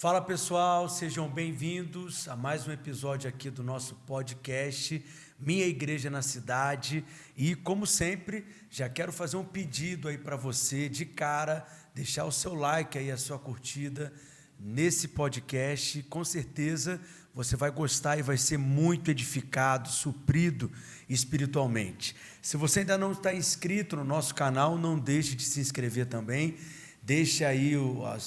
Fala pessoal, sejam bem-vindos a mais um episódio aqui do nosso podcast Minha Igreja na Cidade. E como sempre, já quero fazer um pedido aí para você de cara, deixar o seu like aí, a sua curtida nesse podcast. Com certeza você vai gostar e vai ser muito edificado, suprido espiritualmente. Se você ainda não está inscrito no nosso canal, não deixe de se inscrever também. Deixe aí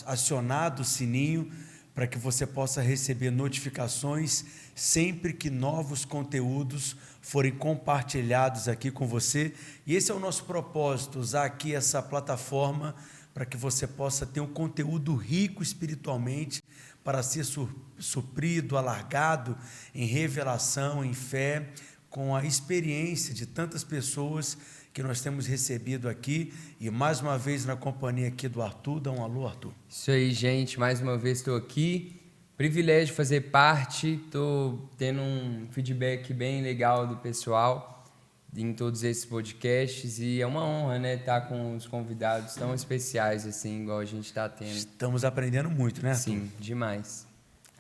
acionado o sininho para que você possa receber notificações sempre que novos conteúdos forem compartilhados aqui com você. E esse é o nosso propósito, usar aqui essa plataforma para que você possa ter um conteúdo rico espiritualmente para ser suprido, alargado em revelação, em fé, com a experiência de tantas pessoas que nós temos recebido aqui, e mais uma vez na companhia aqui do Arthur. Dá um alô, Arthur. Isso aí, gente, mais uma vez estou aqui, privilégio de fazer parte, estou tendo um feedback bem legal do pessoal em todos esses podcasts, e é uma honra, né, estar com os convidados tão especiais assim, igual a gente está tendo. Estamos aprendendo muito, né, Arthur? Sim, demais.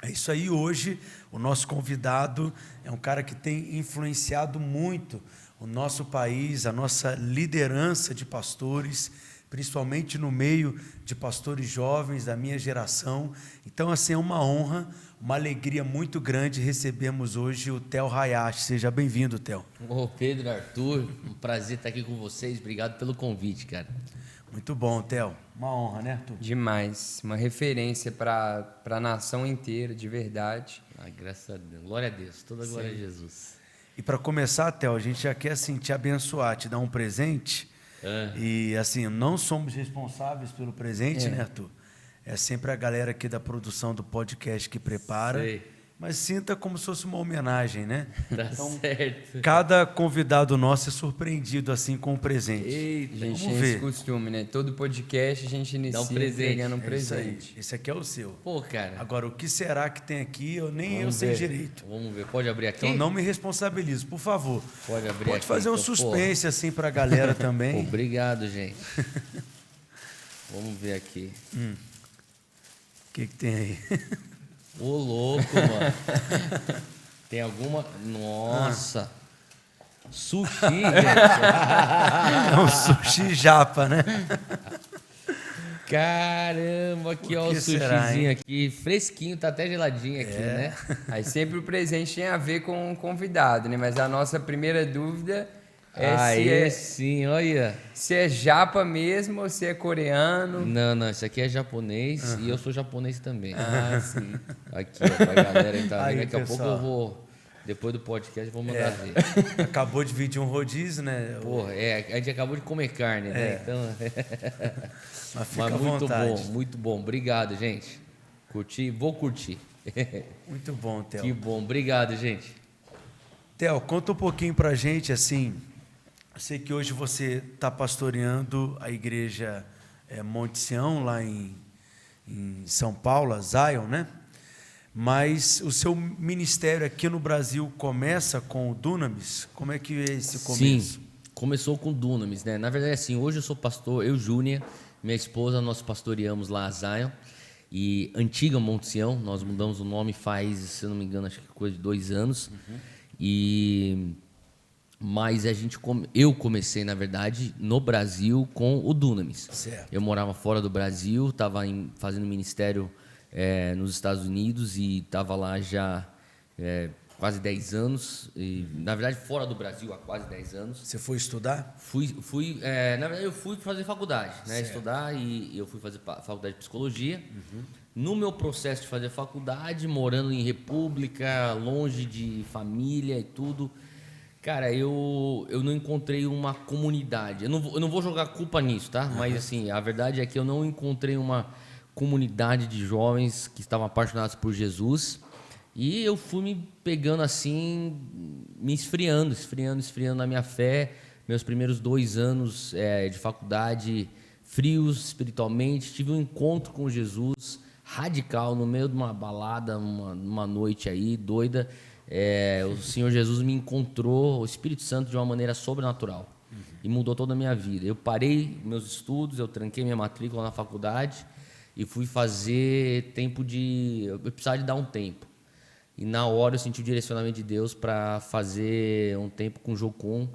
É isso aí. Hoje o nosso convidado é um cara que tem influenciado muito o nosso país, a nossa liderança de pastores, principalmente no meio de pastores jovens da minha geração. Então, assim, é uma honra, uma alegria muito grande recebermos hoje o Theo Hayashi. Seja bem-vindo, Theo. Ô, Pedro, Arthur, um prazer estar aqui com vocês. Obrigado pelo convite, cara. Muito bom, Theo. Uma honra, né, Arthur? Demais, uma referência para a nação inteira, de verdade. Graças a Deus, glória a Deus, toda a glória a Jesus. E para começar, Theo, a gente já quer assim, te abençoar, te dar um presente. E assim, não somos responsáveis pelo presente, né, Arthur? É sempre a galera aqui da produção do podcast que prepara. Sei. Mas sinta como se fosse uma homenagem, né? Tá certo. Cada convidado nosso é surpreendido assim com um presente. Eita, A gente Vamos tem ver. esse costume, né? Todo podcast a gente inicia Dá um presente. entregando um É isso aí. presente. Esse aqui é o seu. Pô, cara. Agora, o que será que tem aqui, nem eu Vamos sei ver. direito. Vamos ver, pode abrir aqui? Então não me responsabilizo, por favor. Pode abrir Pode aqui. fazer um então, suspense assim para a galera pô. também. Obrigado, gente. Vamos ver aqui. O que tem aí? Ô, louco, mano. Tem alguma... Nossa. Sushi, gente. É um sushi japa, né? Caramba, aqui, ó, o será, sushizinho hein? aqui. Fresquinho, tá até geladinho aqui, né? Aí sempre o presente tem a ver com o convidado, né? Mas a nossa primeira dúvida é Sim, olha. se é japa mesmo ou se é coreano. Não, isso aqui é japonês e eu sou japonês também. Ah, sim. Aqui, ó, pra galera que tá Aí, vendo. Daqui a pouco pessoal. eu vou, depois do podcast, eu vou mandar ver. Acabou de vir de um rodízio, né? Porra, a gente acabou de comer carne, né? Então, Mas fica mas à muito vontade. bom, muito bom. Obrigado, gente. Curti, vou curtir. Muito bom, Theo. Que bom, obrigado, gente. Theo, conta um pouquinho pra gente, assim, eu sei que hoje você está pastoreando a igreja Monte Sião, lá em São Paulo, a Zion, né? Mas o seu ministério aqui no Brasil começa com o Dunamis? Como é que é esse começo? Sim, começou com Dunamis, né? Na verdade, assim, hoje eu sou pastor, eu, Júnia, minha esposa, nós pastoreamos lá a Zion, e antiga Monte Sião, nós mudamos o nome faz, se eu não me engano, acho que coisa de 2 anos, mas eu comecei, na verdade, no Brasil com o Dunamis. Certo. Eu morava fora do Brasil, estava fazendo ministério nos Estados Unidos e estava lá já quase 10 anos. E, na verdade, fora do Brasil há quase 10 anos. Você foi estudar? Na verdade, eu fui fazer faculdade, né? Certo. Estudar, e eu fui fazer faculdade de psicologia. No meu processo de fazer faculdade, morando em república, longe de família e tudo, cara, eu não encontrei uma comunidade. Eu não vou jogar culpa nisso, tá? Mas, assim, a verdade é que eu não encontrei uma comunidade de jovens que estavam apaixonados por Jesus. E eu fui me pegando assim, me esfriando na minha fé. Meus primeiros 2 anos de faculdade, frios espiritualmente. Tive um encontro com Jesus radical no meio de uma balada, uma noite aí doida. O Senhor Jesus me encontrou, o Espírito Santo, de uma maneira sobrenatural. E mudou toda a minha vida. Eu parei meus estudos, eu tranquei minha matrícula na faculdade e fui fazer tempo de... Eu precisava de dar um tempo. E na hora eu senti o direcionamento de Deus para fazer um tempo com Jocum,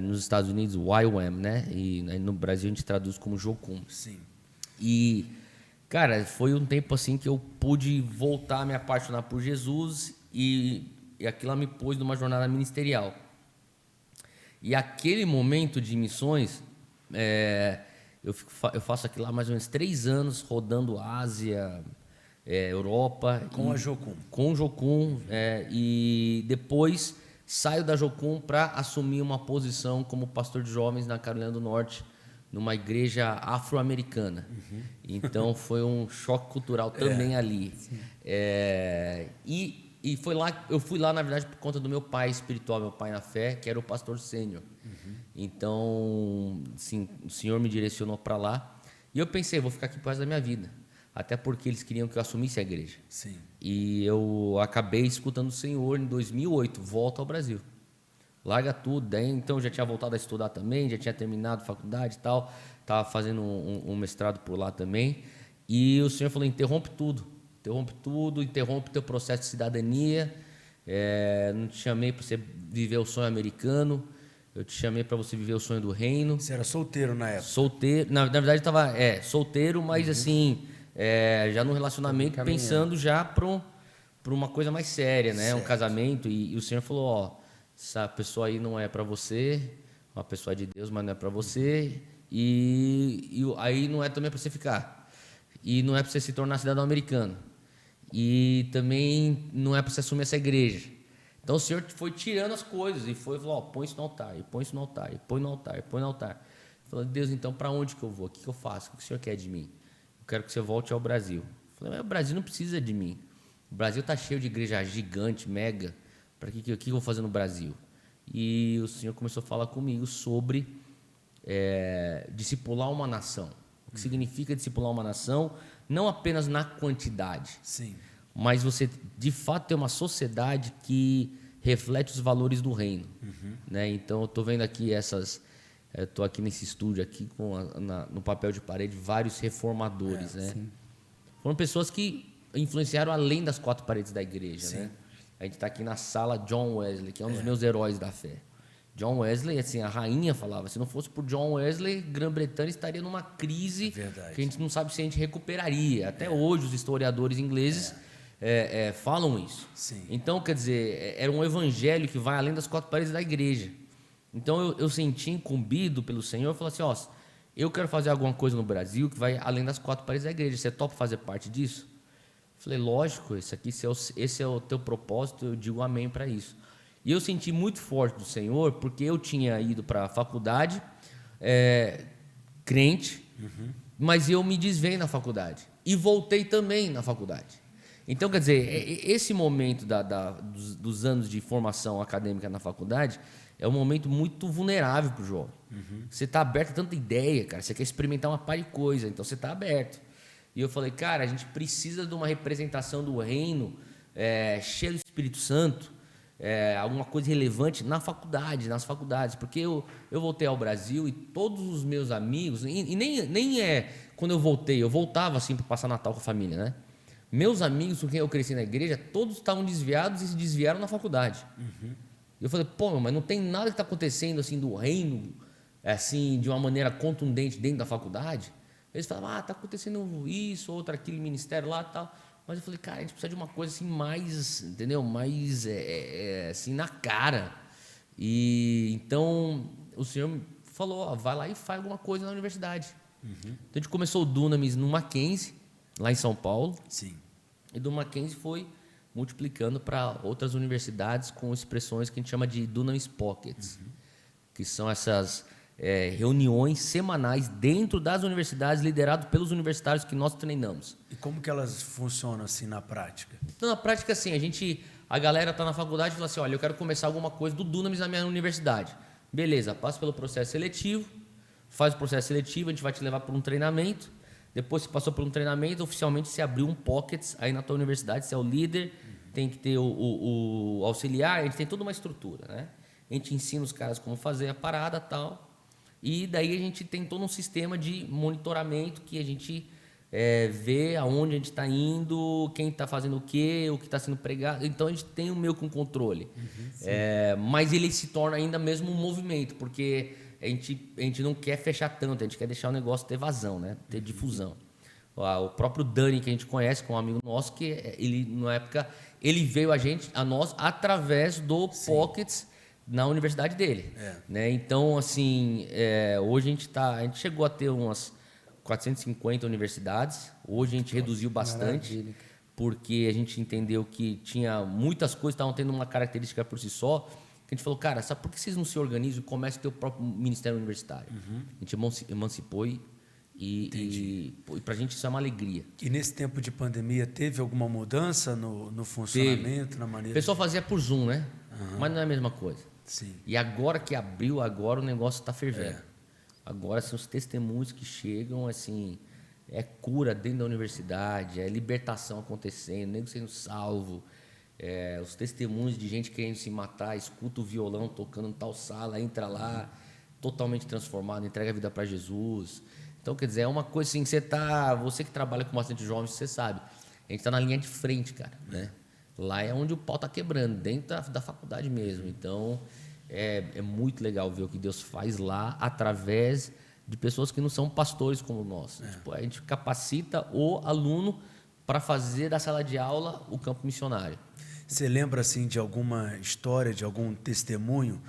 nos Estados Unidos, YWAM, né? E no Brasil a gente traduz como Jocum. Sim. E, cara, foi um tempo assim que eu pude voltar a me apaixonar por Jesus e aquilo me pôs numa jornada ministerial. E aquele momento de missões, eu faço aquilo lá mais ou menos 3 anos, rodando Ásia, Europa. Com a Jocum. Com o Jocum. E depois saio da Jocum para assumir uma posição como pastor de jovens na Carolina do Norte, numa igreja afro-americana. Então foi um choque cultural também ali. E foi lá, eu fui lá, na verdade, por conta do meu pai espiritual, meu pai na fé, que era o pastor sênior. Então, sim, o Senhor me direcionou para lá. E eu pensei, vou ficar aqui pro resto da minha vida. Até porque eles queriam que eu assumisse a igreja. Sim. E eu acabei escutando o Senhor em 2008, volta ao Brasil. Larga tudo. Daí, então, eu já tinha voltado a estudar também, já tinha terminado a faculdade e tal. Estava fazendo um mestrado por lá também. E o Senhor falou, interrompe tudo, interrompe teu processo de cidadania. Não te chamei para você viver o sonho americano, eu te chamei para você viver o sonho do reino. Você era solteiro na época? Solteiro, na verdade estava solteiro, mas assim, já no relacionamento, pensando já para uma coisa mais séria, né? Um casamento. E o Senhor falou, ó, essa pessoa aí não é para você, uma pessoa de Deus, mas não é para você, e aí não é também para você ficar, e não é para você se tornar cidadão americano, e também não é para você assumir essa igreja. Então o Senhor foi tirando as coisas e falou, ó, põe isso no altar, e põe isso no altar, e põe no altar, e põe no altar. Falei, Deus, então para onde que eu vou? O que eu faço? O que o Senhor quer de mim? Eu quero que você volte ao Brasil. Falei, mas o Brasil não precisa de mim. O Brasil está cheio de igreja gigante, mega. Para que eu vou fazer no Brasil? E o Senhor começou a falar comigo sobre discipular uma nação. O que significa discipular uma nação, não apenas na quantidade, Sim. mas você, de fato, ter uma sociedade que reflete os valores do reino. Né? Então, eu estou vendo aqui estou aqui nesse estúdio aqui no papel de parede vários reformadores. Né? Foram pessoas que influenciaram além das 4 paredes da igreja. Né? A gente está aqui na sala John Wesley, que é um dos meus heróis da fé. John Wesley, assim, a rainha falava, se não fosse por John Wesley, Grã-Bretanha estaria numa crise que a gente não sabe se a gente recuperaria. Até hoje os historiadores ingleses falam isso. Sim. Então, quer dizer, era um evangelho que vai além das 4 paredes da igreja. Então eu senti incumbido pelo Senhor, eu falei assim, ó, eu quero fazer alguma coisa no Brasil que vai além das 4 paredes da igreja. Você topa fazer parte disso? Falei, lógico, esse é o teu propósito, eu digo amém para isso. E eu senti muito forte do Senhor, porque eu tinha ido para a faculdade, crente, mas eu me desviei na faculdade. E voltei também na faculdade. Então, quer dizer, esse momento dos anos de formação acadêmica na faculdade é um momento muito vulnerável para o jovem. Você está aberto a tanta ideia, cara, você quer experimentar uma par de coisa, então você está aberto. E eu falei, cara, a gente precisa de uma representação do reino cheia do Espírito Santo, alguma coisa relevante nas faculdades, porque eu voltei ao Brasil e todos os meus amigos, e nem quando eu voltava assim para passar Natal com a família, né? Meus amigos com quem eu cresci na igreja, todos estavam desviados e se desviaram na faculdade. E eu falei, pô, mas não tem nada que está acontecendo assim do reino, assim, de uma maneira contundente dentro da faculdade? Eles falavam, está acontecendo isso, outro aquele ministério lá e tal. Mas eu falei, cara, a gente precisa de uma coisa assim mais, entendeu? Mais assim, na cara. E então o Senhor falou, ó, vai lá e faz alguma coisa na universidade. Então a gente começou o Dunamis no Mackenzie, lá em São Paulo. Sim. E do Mackenzie foi multiplicando para outras universidades com expressões que a gente chama de Dunamis Pockets, que são essas reuniões semanais dentro das universidades, liderado pelos universitários que nós treinamos. E como que elas funcionam assim na prática? Então, na prática, assim, a galera está na faculdade e fala assim, olha, eu quero começar alguma coisa do Dunamis na minha universidade. Beleza, passa pelo processo seletivo, faz o processo seletivo, a gente vai te levar para um treinamento. Depois que passou por um treinamento, oficialmente se abriu um Pockets aí na tua universidade, você é o líder, tem que ter o auxiliar, a gente tem toda uma estrutura, né? A gente ensina os caras como fazer a parada e tal. E daí a gente tem todo um sistema de monitoramento que a gente ver aonde a gente está indo, quem está fazendo o que está sendo pregado. Então a gente tem o meio com controle. Mas ele se torna ainda mesmo um movimento, porque a gente não quer fechar tanto, a gente quer deixar o negócio ter vazão, né? Ter difusão. O próprio Dani, que a gente conhece, que é um amigo nosso, que ele, na época, ele veio a nós através do Pockets na universidade dele. Né? Então, assim, hoje a gente chegou a ter umas 450 universidades. Hoje a gente reduziu bastante. Maravilha. Porque a gente entendeu que tinha muitas coisas que estavam tendo uma característica por si só, que a gente falou, cara, sabe por que vocês não se organizam e começam a ter o próprio ministério universitário? A gente emancipou e pra gente isso é uma alegria. E nesse tempo de pandemia teve alguma mudança no funcionamento, na maneira... O pessoal fazia por Zoom, né? Mas não é a mesma coisa. Sim. E agora que abriu, agora o negócio está fervendo. Agora, assim, os testemunhos que chegam, assim, é cura dentro da universidade, é libertação acontecendo, nego sendo salvo, os testemunhos de gente querendo se matar, escuta o violão tocando em tal sala, entra lá, totalmente transformado, entrega a vida para Jesus. Então, quer dizer, é uma coisa assim, você que trabalha com bastante jovens, você sabe, a gente está na linha de frente, cara, né? Lá é onde o pau está quebrando, dentro da faculdade mesmo. Então, é muito legal ver o que Deus faz lá através de pessoas que não são pastores como nós. Tipo, a gente capacita o aluno para fazer da sala de aula o campo missionário. Você lembra assim de alguma história, de algum testemunho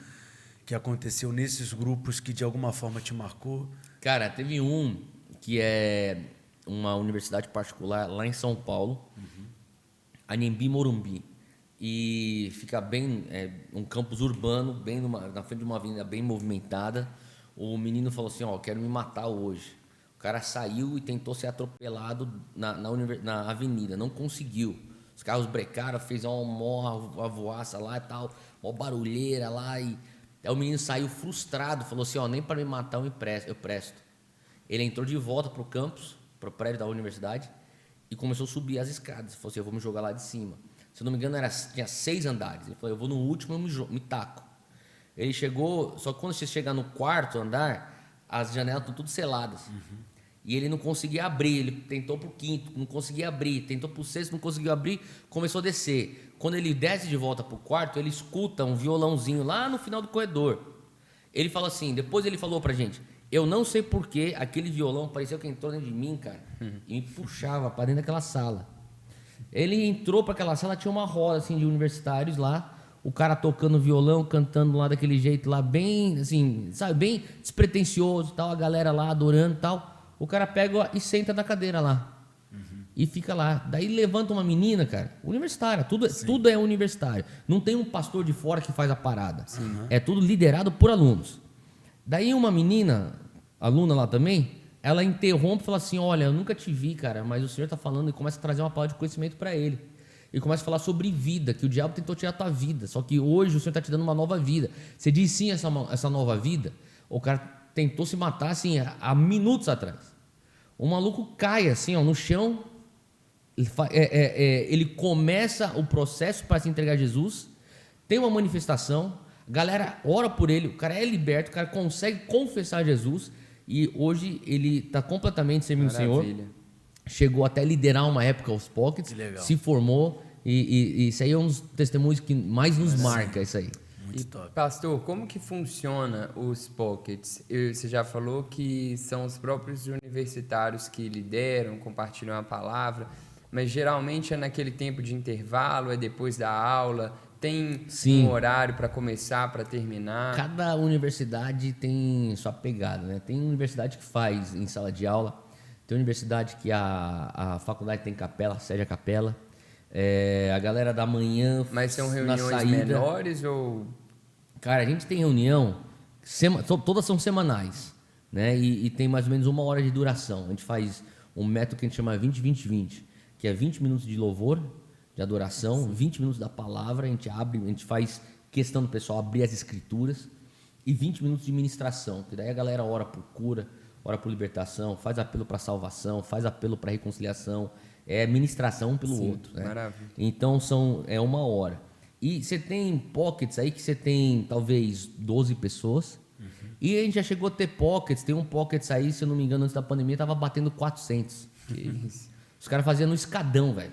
que aconteceu nesses grupos que de alguma forma te marcou? Cara, teve um que é uma universidade particular lá em São Paulo, Anhembi Morumbi, e fica bem, um campus urbano, bem na frente de uma avenida bem movimentada. O menino falou assim, quero me matar hoje. O cara saiu e tentou ser atropelado na avenida, não conseguiu. Os carros brecaram, fez uma voaça lá e tal, uma barulheira lá. E aí o menino saiu frustrado, falou assim, nem para me matar eu presto. Ele entrou de volta para o campus, para o prédio da universidade, e começou a subir as escadas. Ele falou assim, eu vou me jogar lá de cima. Se eu não me engano, tinha 6 andares. Ele falou, eu vou no último e me taco. Ele chegou, só que quando você chegar no 4º andar, as janelas estão tudo seladas. E ele não conseguia abrir, ele tentou pro 5º, não conseguia abrir, tentou pro 6º, não conseguiu abrir, começou a descer. Quando ele desce de volta pro 4º, ele escuta um violãozinho lá no final do corredor. Ele fala assim, depois ele falou pra gente, eu não sei porquê, aquele violão parecia que entrou dentro de mim, cara, e me puxava pra dentro daquela sala. Ele entrou para aquela sala, tinha uma roda assim, de universitários lá, o cara tocando violão, cantando lá daquele jeito lá, bem assim, sabe, bem despretensioso, tal, a galera lá adorando e tal. O cara pega e senta na cadeira lá e fica lá. Daí levanta uma menina, cara, universitária, tudo é universitário. Não tem um pastor de fora que faz a parada. É tudo liderado por alunos. Daí uma menina, aluna lá também, ela interrompe e fala assim, olha, eu nunca te vi, cara, mas o senhor está falando, e começa a trazer uma palavra de conhecimento para ele. E começa a falar sobre vida, que o diabo tentou tirar a tua vida, só que hoje o senhor está te dando uma nova vida. Você diz sim a essa nova vida, o cara tentou se matar assim, há minutos atrás. O maluco cai assim, no chão, ele começa o processo para se entregar a Jesus, tem uma manifestação, a galera ora por ele, o cara é liberto, o cara consegue confessar Jesus, e hoje ele está completamente servindo o Senhor. Chegou até a liderar uma época os Pockets, se formou, e isso aí é um dos testemunhos que mais nos marca, isso aí. Muito top. Pastor, como que funciona os Pockets? Você já falou que são os próprios universitários que lideram, compartilham a palavra, mas geralmente é naquele tempo de intervalo, é depois da aula, tem um horário para começar, para terminar? Cada universidade tem sua pegada, né? Tem universidade que faz em sala de aula, tem universidade que a faculdade tem capela, sede a capela, a galera da manhã. Mas são reuniões menores ou... Cara, a gente tem reunião, todas são semanais, né? E tem mais ou menos 1 hora de duração. A gente faz um método que a gente chama 20-20-20, que é 20 minutos de louvor, de adoração, 20 minutos da palavra, a gente faz questão do pessoal abrir as escrituras, e 20 minutos de ministração, que daí a galera ora por cura, ora por libertação, faz apelo para salvação, faz apelo para reconciliação, é ministração um pelo outro, né? Maravilha. Então é 1 hora. E você tem pockets aí que você tem talvez 12 pessoas, e a gente já chegou a ter pockets, tem um pockets aí, se eu não me engano, antes da pandemia, estava batendo 400. Que isso. Os caras faziam no escadão, velho.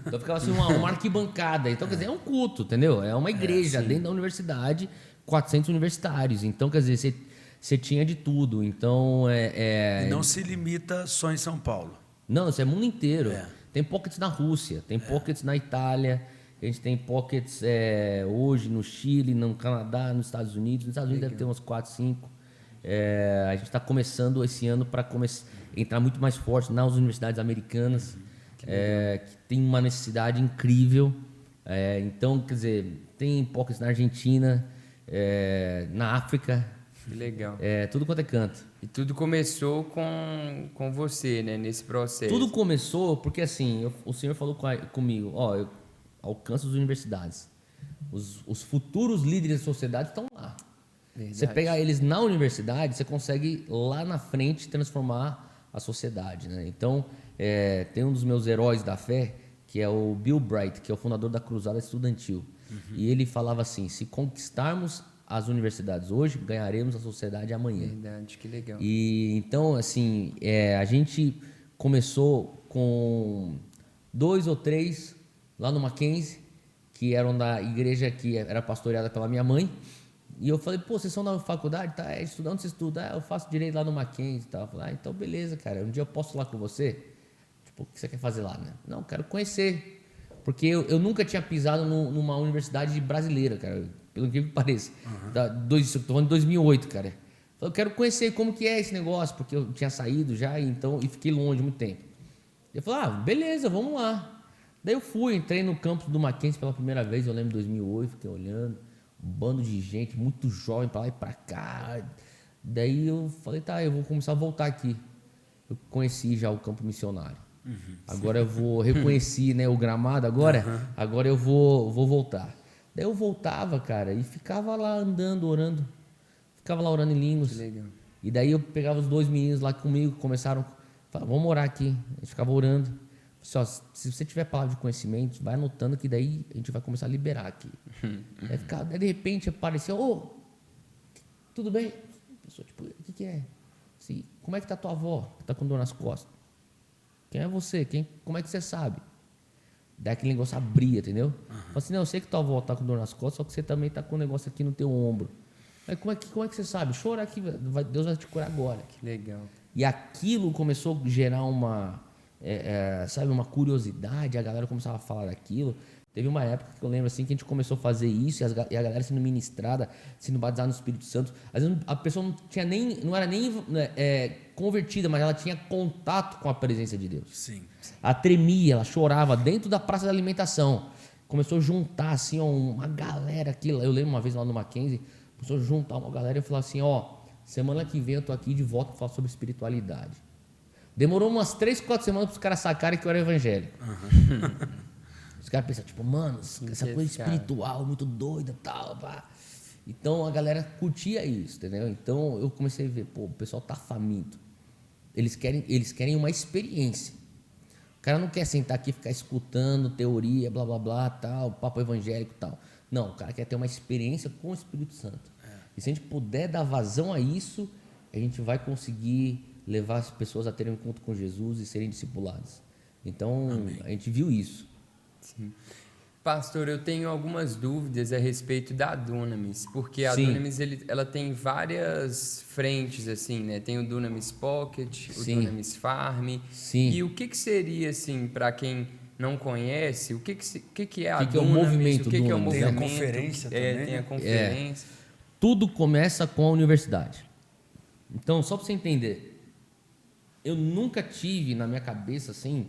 Então ficava assim uma arquibancada. Então, quer dizer, é um culto, entendeu? É uma igreja dentro da universidade, 400 universitários. Então, quer dizer, você tinha de tudo. Então, E não se limita só em São Paulo. Não, isso é mundo inteiro. É. Tem pockets na Rússia, tem pockets na Itália, a gente tem pockets hoje no Chile, no Canadá, nos Estados Unidos. Nos Estados Unidos deve ter uns 4, 5. A gente está começando esse ano para entrar muito mais forte nas universidades americanas, que tem uma necessidade incrível. Então, quer dizer, tem pockets na Argentina, na África, Que legal. tudo quanto é canto. E tudo começou com você, né? Nesse processo. Tudo começou porque, assim, o senhor falou comigo, eu alcanço as universidades. Os futuros líderes da sociedade estão lá. Verdade. Você pegar eles na universidade, você consegue lá na frente transformar a sociedade, né? Então, tem um dos meus heróis da fé, que é o Bill Bright, que é o fundador da Cruzada Estudantil. E ele falava assim, se conquistarmos as universidades hoje, ganharemos a sociedade amanhã. Verdade, que legal. E então, assim, a gente começou com 2 ou 3 lá no Mackenzie, que eram da igreja que era pastoreada pela minha mãe. E eu falei, pô, vocês são da faculdade? Tá, estudando, onde você estuda? Eu faço direito lá no Mackenzie e tal. Eu falei, então beleza, cara, um dia eu posso ir lá com você? Tipo, o que você quer fazer lá, né? Não, quero conhecer. Porque eu nunca tinha pisado numa universidade brasileira, cara, pelo que pareça. Estou falando de 2008, cara. Eu quero conhecer como que é esse negócio, porque eu tinha saído já e fiquei longe muito tempo. Eu falei, beleza, vamos lá. Daí eu fui, entrei no campus do Mackenzie pela primeira vez, eu lembro de 2008, fiquei olhando, um bando de gente, muito jovem para lá e para cá. Daí eu falei, eu vou começar a voltar aqui. Eu conheci já o campo missionário. Agora eu reconheci, né, o gramado agora, agora eu vou voltar. Daí eu voltava, cara, e ficava lá andando, orando. Ficava lá orando em línguas. Que legal. E daí eu pegava os 2 meninos lá comigo, começaram, falaram, vamos orar aqui. A gente ficava orando. Falei, se você tiver palavra de conhecimento, vai anotando que daí a gente vai começar a liberar aqui. Daí de repente apareceu, tudo bem? A pessoa, tipo, o que é? Assim, como é que tá tua avó, que tá com dor nas costas? Quem é você? Como é que você sabe? Daí aquele negócio abria, entendeu? Falei assim, não, eu sei que tua avó tá com dor nas costas, só que você também tá com um negócio aqui no teu ombro. Aí como é que você sabe? Chora aqui, Deus vai te curar agora. Que legal. E aquilo começou a gerar uma curiosidade, a galera começava a falar daquilo. Teve uma época que eu lembro assim que a gente começou a fazer isso e a galera sendo ministrada, sendo batizada no Espírito Santo. Às vezes a pessoa não era nem convertida, mas ela tinha contato com a presença de Deus. Sim. Ela tremia, ela chorava dentro da praça da alimentação. Começou a juntar assim, uma galera aqui. Eu lembro uma vez lá no Mackenzie, começou a juntar uma galera e falou assim, semana que vem eu tô aqui de volta para falar sobre espiritualidade. Demorou umas 3, 4 semanas para os caras sacarem que eu era evangélico. Os caras pensam, tipo, mano, essa coisa espiritual, muito doida e tal. Pá. Então a galera curtia isso, entendeu? Então eu comecei a ver, o pessoal tá faminto. Eles querem uma experiência. O cara não quer sentar aqui e ficar escutando teoria, blá, blá, blá, tal, papo evangélico e tal. Não, o cara quer ter uma experiência com o Espírito Santo. E se a gente puder dar vazão a isso, a gente vai conseguir levar as pessoas a terem um encontro com Jesus e serem discipuladas. Então, a gente viu isso. Sim. Pastor, eu tenho algumas dúvidas a respeito da Dunamis, porque a Sim. Dunamis ela tem várias frentes, assim, né? Tem o Dunamis Pocket, o Sim. Dunamis Farm. Sim. E o que seria, assim, para quem não conhece, o que é a O que é o Dunamis? movimento O que é o Dunamis? Tem a movimento? conferência também, Tem a né? conferência. Tudo começa com a universidade. Então, só para você entender, eu nunca tive na minha cabeça, assim...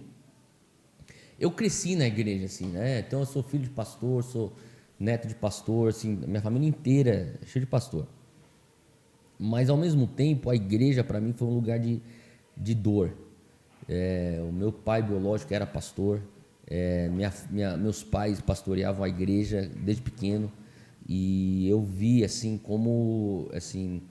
Eu cresci na igreja, assim, né? Então, eu sou filho de pastor, sou neto de pastor, assim, minha família inteira é cheia de pastor. Mas, ao mesmo tempo, a igreja, para mim, foi um lugar de dor. O meu pai biológico era pastor, meus pais pastoreavam a igreja desde pequeno, e eu vi, assim, como, assim,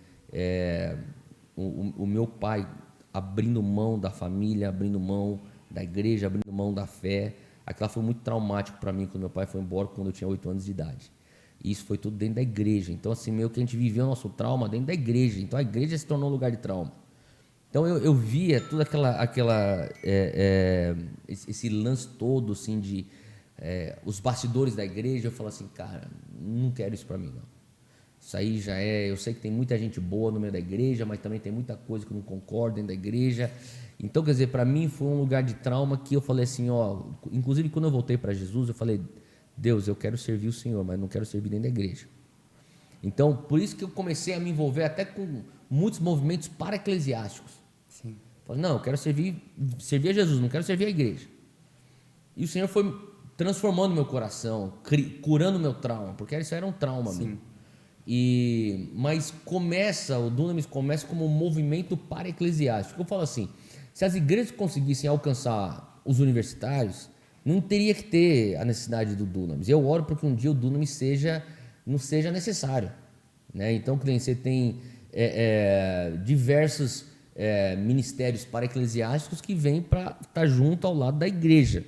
o meu pai abrindo mão da família, abrindo mão da igreja, abrindo mão da fé. Aquilo foi muito traumático para mim quando meu pai foi embora, quando eu tinha 8 anos de idade. E isso foi tudo dentro da igreja. Então, assim, meio que a gente viveu o nosso trauma dentro da igreja. Então, a igreja se tornou um lugar de trauma. Então eu via tudo esse lance todo assim de os bastidores da igreja. Eu falava assim, cara, não quero isso para mim não. Isso aí já é. Eu sei que tem muita gente boa no meio da igreja, mas também tem muita coisa que eu não concordo dentro da igreja. Então, quer dizer, para mim foi um lugar de trauma que eu falei assim, ó. Inclusive, quando eu voltei para Jesus, eu falei, Deus, eu quero servir o Senhor, mas não quero servir dentro da igreja. Então, por isso que eu comecei a me envolver até com muitos movimentos para-eclesiásticos. Sim. Falei, não, eu quero servir a Jesus, não quero servir a igreja. E o Senhor foi transformando meu coração, curando meu trauma, porque isso era um trauma mesmo. Mas o Dunamis começa como um movimento para-eclesiástico. Eu falo assim, se as igrejas conseguissem alcançar os universitários, não teria que ter a necessidade do Dunamis. Eu oro para que um dia o Dunamis não seja necessário, né? Então, você tem diversos ministérios para-eclesiásticos que vêm para estar junto ao lado da igreja.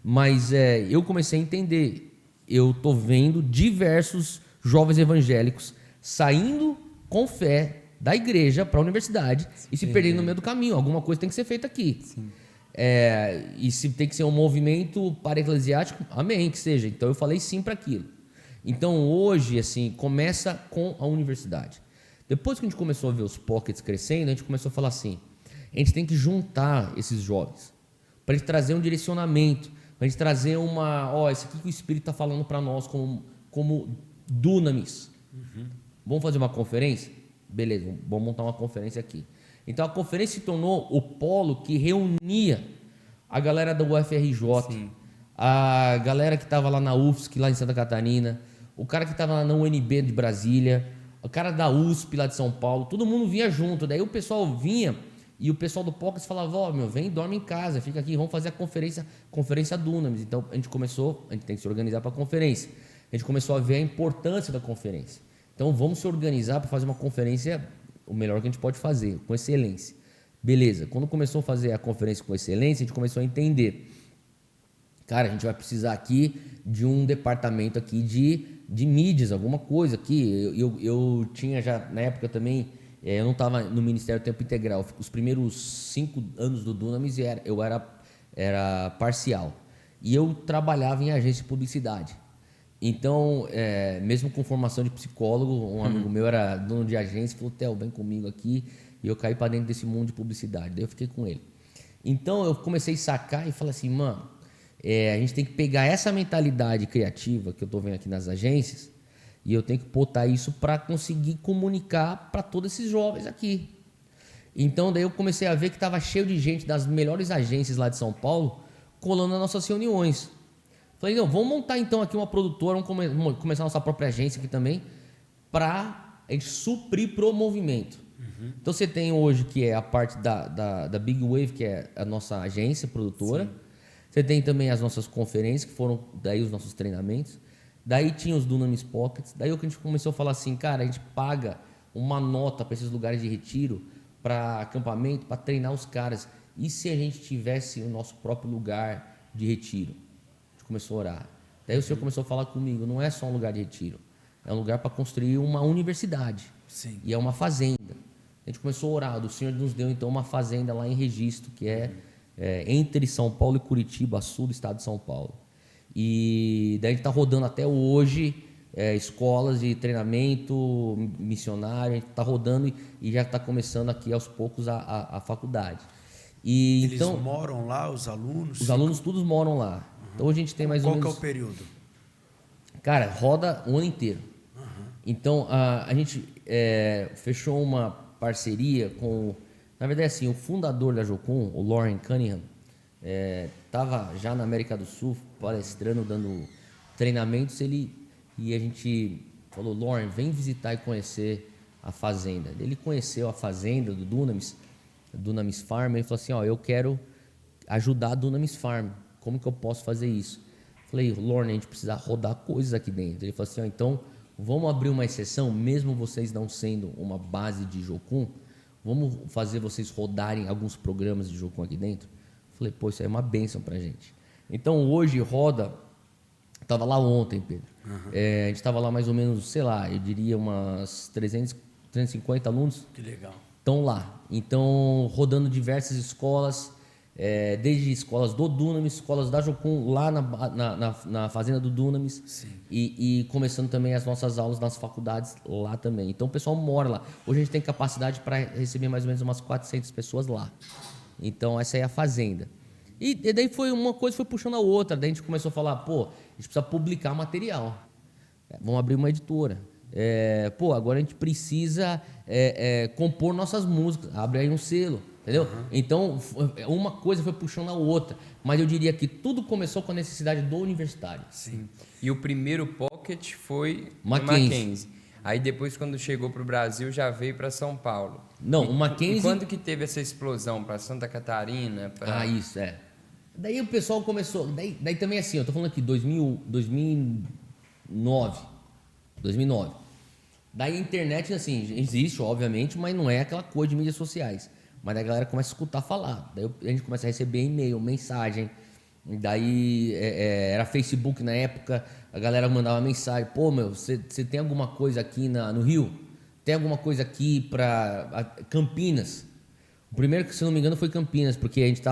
Mas eu comecei a entender, eu estou vendo diversos jovens evangélicos saindo com fé da igreja para a universidade e se perdendo no meio do caminho. Alguma coisa tem que ser feita aqui. E se tem que ser um movimento para-eclesiástico, amém, que seja. Então eu falei sim para aquilo. Então hoje, assim, começa com a universidade. Depois que a gente começou a ver os pockets crescendo, a gente começou a falar assim, a gente tem que juntar esses jovens para a gente trazer um direcionamento, para a gente trazer isso aqui que o Espírito está falando para nós como Dunamis. Vamos fazer uma conferência? Beleza, vamos montar uma conferência aqui. Então a conferência se tornou o polo que reunia a galera da UFRJ, sim, a galera que estava lá na UFSC, lá em Santa Catarina, o cara que estava lá na UNB de Brasília, o cara da USP lá de São Paulo, todo mundo vinha junto. Daí o pessoal vinha e o pessoal do Pockets falava, vem, dorme em casa, fica aqui, vamos fazer a conferência Dunamis. Então a gente tem que se organizar para a conferência. A gente começou a ver a importância da conferência. Então vamos se organizar para fazer uma conferência o melhor que a gente pode fazer, com excelência. Beleza, quando começou a fazer a conferência com excelência, a gente começou a entender, cara, a gente vai precisar aqui de um departamento aqui de mídias, alguma coisa aqui. Eu tinha já, na época também, eu não estava no Ministério Tempo Integral. Os primeiros 5 anos do Dunamis eu era parcial. E eu trabalhava em agência de publicidade. Então, mesmo com formação de psicólogo, um amigo meu era dono de agência, falou, Theo, vem comigo aqui. E eu caí para dentro desse mundo de publicidade. Daí eu fiquei com ele. Então, eu comecei a sacar e falei assim, mano, a gente tem que pegar essa mentalidade criativa que eu estou vendo aqui nas agências e eu tenho que botar isso para conseguir comunicar para todos esses jovens aqui. Então, daí eu comecei a ver que estava cheio de gente das melhores agências lá de São Paulo colando nas nossas reuniões. Falei, não, vamos montar então aqui uma produtora, vamos começar a nossa própria agência aqui também, para a gente suprir pro movimento. Então você tem hoje que é a parte da Big Wave, que é a nossa agência produtora. Sim. Você tem também as nossas conferências, que foram daí os nossos treinamentos. Daí tinha os Dunamis Pockets. Daí o que a gente começou a falar assim, cara, a gente paga uma nota para esses lugares de retiro, para acampamento, para treinar os caras. E se a gente tivesse o nosso próprio lugar de retiro? Começou a orar. Daí o Senhor começou a falar comigo, não é só um lugar de retiro, é um lugar para construir uma universidade. Sim. E é uma fazenda. A gente começou a orar, o Senhor nos deu então uma fazenda lá em Registro, que é entre São Paulo e Curitiba, a sul do estado de São Paulo. E daí a gente está rodando até hoje escolas de treinamento missionário, a gente está rodando e já está começando aqui aos poucos a faculdade. E, eles então, moram lá, os alunos? Os alunos todos moram lá. Então a gente tem mais ou menos... Qual que é o período? Cara, roda o ano inteiro. Então a gente fechou uma parceria com... Na verdade, assim, o fundador da Jocum, o Lauren Cunningham, estava já na América do Sul palestrando, dando treinamentos. E a gente falou, Lauren, vem visitar e conhecer a fazenda. Ele conheceu a fazenda do Dunamis Farm, e ele falou assim, eu quero ajudar a Dunamis Farm. Como que eu posso fazer isso? Falei, Lorne, a gente precisa rodar coisas aqui dentro. Ele falou assim, então vamos abrir uma exceção, mesmo vocês não sendo uma base de Jocum, vamos fazer vocês rodarem alguns programas de Jocum aqui dentro? Falei, pô, isso é uma bênção pra gente. Então hoje roda, estava lá ontem, Pedro. A gente estava lá mais ou menos, sei lá, eu diria umas 350 alunos. Que legal. estão lá. Então, rodando diversas escolas, desde escolas do Dunamis, escolas da Jocum, lá na fazenda do Dunamis, e começando também as nossas aulas nas faculdades lá também. Então, o pessoal mora lá. Hoje a gente tem capacidade para receber mais ou menos umas 400 pessoas lá. Então, essa é a fazenda. E daí foi uma coisa foi puxando a outra. Daí a gente começou a falar, pô, a gente precisa publicar material. Vamos abrir uma editora. Agora a gente precisa compor nossas músicas. Abre aí um selo, entendeu? Então, uma coisa foi puxando a outra. Mas eu diria que tudo começou com a necessidade do universitário. Sim. E o primeiro Pocket foi Mackenzie. Mackenzie. Aí depois, quando chegou para o Brasil, já veio para São Paulo. Não, o Mackenzie... E quando que teve essa explosão para Santa Catarina? Isso, Daí o pessoal começou... Daí também assim, eu tô falando aqui, 2009. Daí a internet, assim, existe, obviamente, mas não é aquela coisa de mídias sociais. Mas daí a galera começa a escutar falar. Daí a gente começa a receber e-mail, mensagem. Daí era Facebook na época, a galera mandava mensagem. Pô, meu, você tem alguma coisa aqui no Rio? Tem alguma coisa aqui para Campinas? O primeiro, que se não me engano, foi Campinas, porque a gente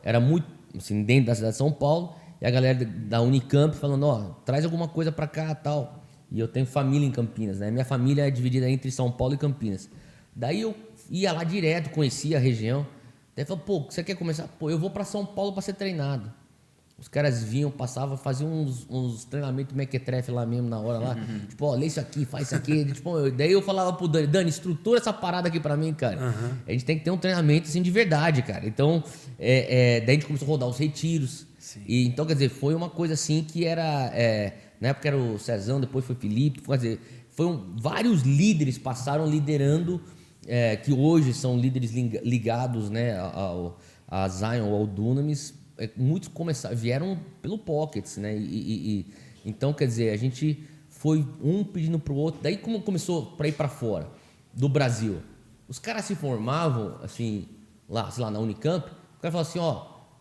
era muito assim, dentro da cidade de São Paulo, e a galera da Unicamp falando, traz alguma coisa para cá, tal. E eu tenho família em Campinas, né? Minha família é dividida entre São Paulo e Campinas. Daí eu ia lá direto, conhecia a região. Daí falou, pô, você quer começar? Pô, eu vou para São Paulo para ser treinado. Os caras vinham, passavam, faziam uns treinamentos mequetrefe lá mesmo na hora lá. Tipo, lê isso aqui, faz isso aqui. Tipo, daí eu falava pro Dani, estrutura essa parada aqui pra mim, cara. A gente tem que ter um treinamento assim de verdade, cara. Então, daí a gente começou a rodar os retiros. E, então, quer dizer, foi uma coisa assim que era... na época era o Cezão, depois foi o Felipe. Quer dizer, vários líderes passaram liderando, que hoje são líderes ligados, né, a Zion, ao Dunamis. Muitos vieram pelo Pockets, né? Então, quer dizer, a gente foi um pedindo pro outro. Daí, como começou para ir para fora do Brasil, os caras se formavam, assim, lá, sei lá, na Unicamp. O cara falava assim: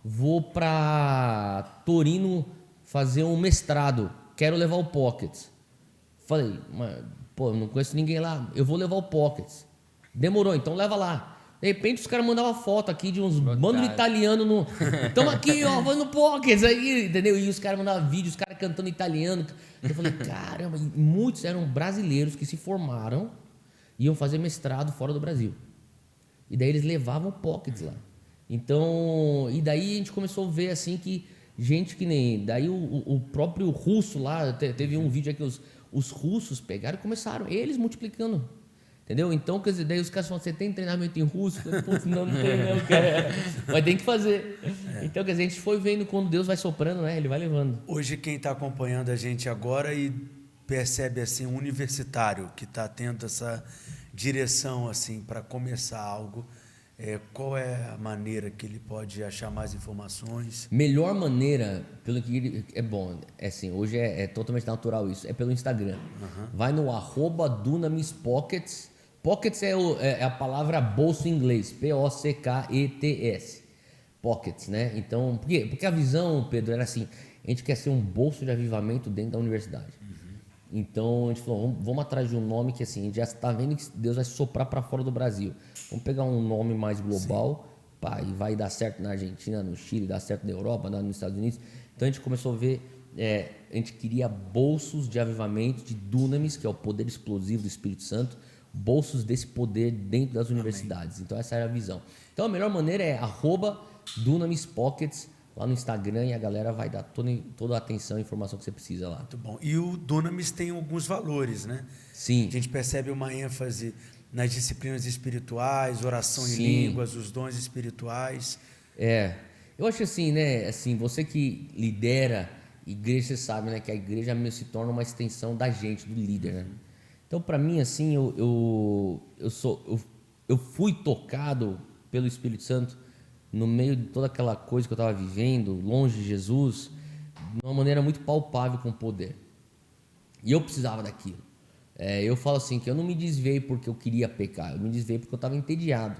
vou para Torino fazer um mestrado, quero levar o Pockets. Falei, mas, pô, não conheço ninguém lá, eu vou levar o Pockets. Demorou, então leva lá. De repente os caras mandavam foto aqui de uns bandos de italiano no... Tamo aqui, vou no Pockets aí, entendeu? E os caras mandavam vídeos, os caras cantando italiano. Eu falei, caramba, e muitos eram brasileiros que se formaram e iam fazer mestrado fora do Brasil. E daí eles levavam Pockets lá. Então, e daí a gente começou a ver assim que gente que nem... Daí o próprio russo lá, teve um vídeo aqui, os russos pegaram e começaram, eles multiplicando. Entendeu? Então, quer dizer, daí os caras falam, você tem treinamento em russo? Não tem não, cara. Mas tem que fazer. Então, quer dizer, a gente foi vendo quando Deus vai soprando, né? Ele vai levando. Hoje, quem está acompanhando a gente agora e percebe, assim, um universitário que está tendo essa direção, assim, para começar algo, qual é a maneira que ele pode achar mais informações? Melhor maneira, pelo que é bom, assim, hoje é totalmente natural isso, é pelo Instagram. Vai no @DunamisPockets. Pockets é a palavra bolso em inglês, Pockets. Pockets, né? Então, por quê? Porque a visão, Pedro, era assim, a gente quer ser um bolso de avivamento dentro da universidade. Então, a gente falou, vamos atrás de um nome que assim, a gente já está vendo que Deus vai soprar para fora do Brasil. Vamos pegar um nome mais global, e vai dar certo na Argentina, no Chile, dar certo na Europa, nos Estados Unidos. Então, a gente começou a ver, a gente queria bolsos de avivamento, de Dunamis, que é o poder explosivo do Espírito Santo, bolsos desse poder dentro das universidades. Então, essa era a visão. Então, a melhor maneira é @DunamisPockets lá no Instagram, e a galera vai dar toda a atenção e informação que você precisa lá. Muito bom. E o Dunamis tem alguns valores, né? Sim. A gente percebe uma ênfase nas disciplinas espirituais, oração em línguas, os dons espirituais. Eu acho assim, né? Assim, você que lidera igreja, você sabe, né? Que a igreja mesmo se torna uma extensão da gente, do líder, né? Então, para mim, assim, eu fui tocado pelo Espírito Santo no meio de toda aquela coisa que eu estava vivendo, longe de Jesus, de uma maneira muito palpável, com poder. E eu precisava daquilo. Eu falo assim, que eu não me desviei porque eu queria pecar, eu me desviei porque eu estava entediado.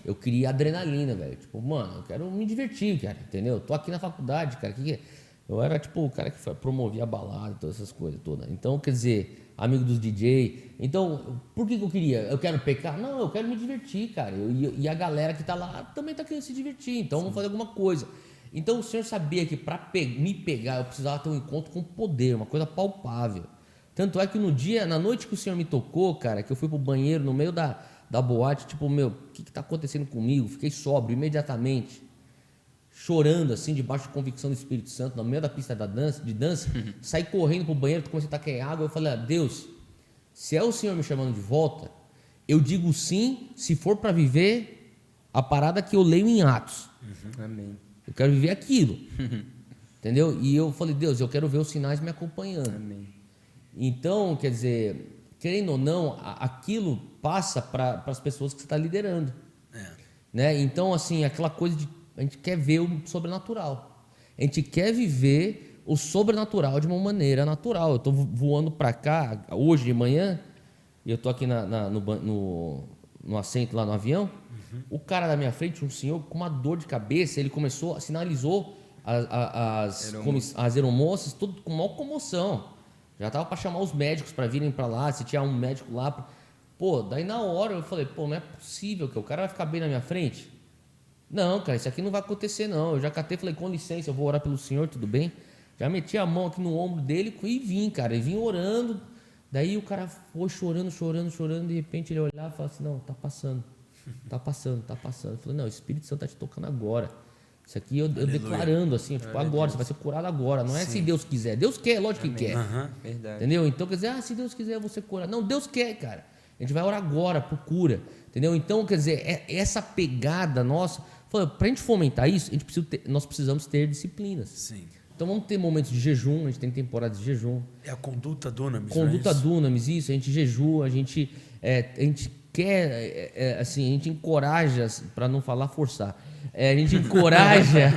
Eu queria adrenalina, velho. Tipo, mano, eu quero me divertir, cara, entendeu? Eu tô aqui na faculdade, cara, Eu era tipo o cara que promovia a balada, todas essas coisas todas. Então, quer dizer, amigo dos DJ. Então, por que eu queria? Eu quero pecar? Não, eu quero me divertir, cara. E a galera que tá lá também tá querendo se divertir. Então, vamos fazer alguma coisa. Então, o Senhor sabia que para me pegar, eu precisava ter um encontro com poder, uma coisa palpável. Tanto é que na noite que o Senhor me tocou, cara, que eu fui pro banheiro no meio da boate, tipo, meu, o que tá acontecendo comigo? Fiquei sóbrio imediatamente, chorando assim, debaixo de convicção do Espírito Santo, no meio da pista de dança, saí correndo pro banheiro, comecei a tacar água, eu falei, Deus, se é o Senhor me chamando de volta, eu digo sim, se for para viver a parada que eu leio em Atos. Amém. Eu quero viver aquilo. Entendeu? E eu falei, Deus, eu quero ver os sinais me acompanhando. Amém. Então, quer dizer, querendo ou não, aquilo passa para as pessoas que você está liderando. Né? Então, assim, aquela coisa de a gente quer ver o sobrenatural. A gente quer viver o sobrenatural de uma maneira natural. Eu estou voando para cá hoje de manhã, e eu estou aqui no assento lá no avião. O cara da minha frente, um senhor com uma dor de cabeça, ele sinalizou as aeromoças, tudo com maior comoção. Já tava para chamar os médicos para virem para lá, se tinha um médico lá. Pô, daí na hora eu falei, pô, não é possível que o cara vai ficar bem na minha frente. Não, cara, isso aqui não vai acontecer não. Eu já catei, falei, com licença, eu vou orar pelo senhor, tudo bem? Já meti a mão aqui no ombro dele e vim, cara, e vim orando. Daí o cara foi chorando, de repente ele olhava e falava assim, não, tá passando. Tá passando. Eu falei, não, o Espírito Santo tá te tocando agora. Isso aqui eu declarando assim, tipo, agora, você vai ser curado agora. Não é se Deus quiser. Deus quer, lógico que quer. Verdade. Entendeu? Então, quer dizer, se Deus quiser, eu vou ser curado. Não, Deus quer, cara. A gente vai orar agora por cura. Entendeu? Então, quer dizer, essa pegada nossa. Pra gente fomentar isso, nós precisamos ter disciplinas. Sim. Então vamos ter momentos de jejum, a gente tem temporadas de jejum. É a conduta dunamis, Conduta dunamis, isso. A gente jejua, a gente quer, assim, a gente encoraja, para não falar forçar, a gente encoraja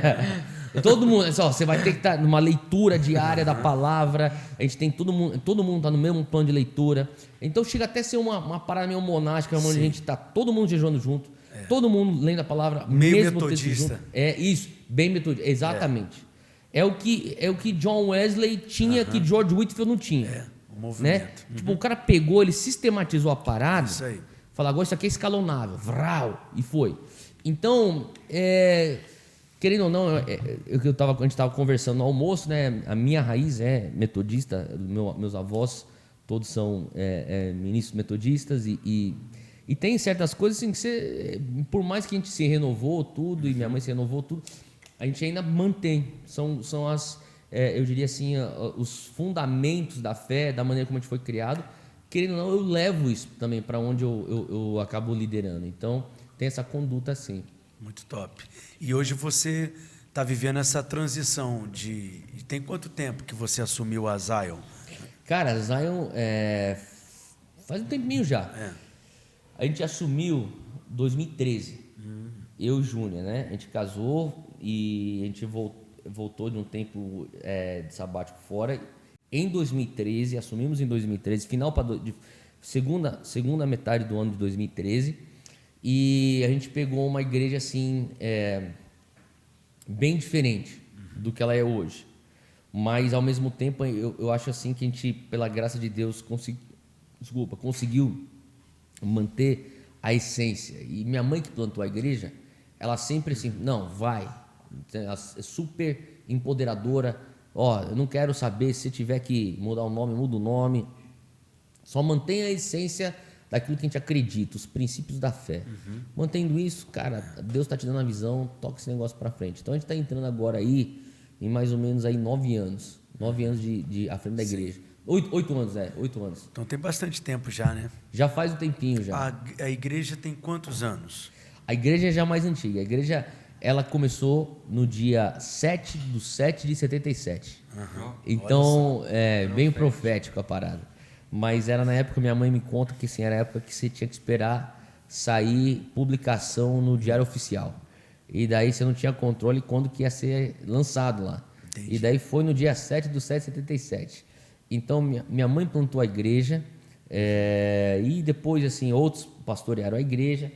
todo mundo, você vai ter que estar numa leitura diária da palavra, a gente tem todo mundo está no mesmo plano de leitura, então chega até a ser uma parada meio monástica, onde a gente está todo mundo jejuando junto, todo mundo lendo a palavra, meio mesmo metodista. Junto. Isso, bem metodista, exatamente. É o que John Wesley tinha, que George Whitefield não tinha. O movimento. Né? Tipo, o cara pegou, ele sistematizou a parada. Isso aí. Falou, agora isso aqui é escalonável. Vral, e foi. Então, querendo ou não, a gente estava conversando no almoço, né? A minha raiz é metodista, meus avós todos são ministros metodistas e tem certas coisas assim que você, por mais que a gente se renovou tudo e minha mãe se renovou tudo, a gente ainda mantém. São as, eu diria assim, os fundamentos da fé, da maneira como a gente foi criado. Querendo ou não, eu levo isso também para onde eu acabo liderando. Então, tem essa conduta assim. Muito top. E hoje você está vivendo essa transição Tem quanto tempo que você assumiu a Zion? Cara, a Zion faz um tempinho já. A gente assumiu em 2013. Eu e Júnior, né? A gente casou e a gente voltou de um tempo de sabático fora. Em 2013, assumimos em 2013, final para segunda metade do ano de 2013, e a gente pegou uma igreja assim bem diferente do que ela é hoje. Mas ao mesmo tempo eu acho assim que a gente, pela graça de Deus, conseguiu manter a essência. E minha mãe que plantou a igreja, ela sempre assim, não, vai. Ela é super empoderadora. Eu não quero saber, se tiver que mudar o nome, muda o nome. Só mantenha a essência daquilo que a gente acredita, os princípios da fé. Mantendo isso, cara, Deus está te dando a visão, toca esse negócio para frente. Então a gente está entrando agora aí em mais ou menos aí 9 anos. 9 anos à frente da igreja. 8 anos, 8 anos. Então tem bastante tempo já, né? Já faz um tempinho já. A igreja tem quantos anos? A igreja é já mais antiga. A igreja, ela começou no dia 7/7 de 77. Então, bem profético a parada. Mas era na época, minha mãe me conta que assim, era a época que você tinha que esperar sair publicação no Diário Oficial. E daí você não tinha controle quando que ia ser lançado lá. Entendi. E daí foi no dia 7/7 de 77. Então, minha mãe plantou a igreja, e depois, assim, outros pastorearam a igreja.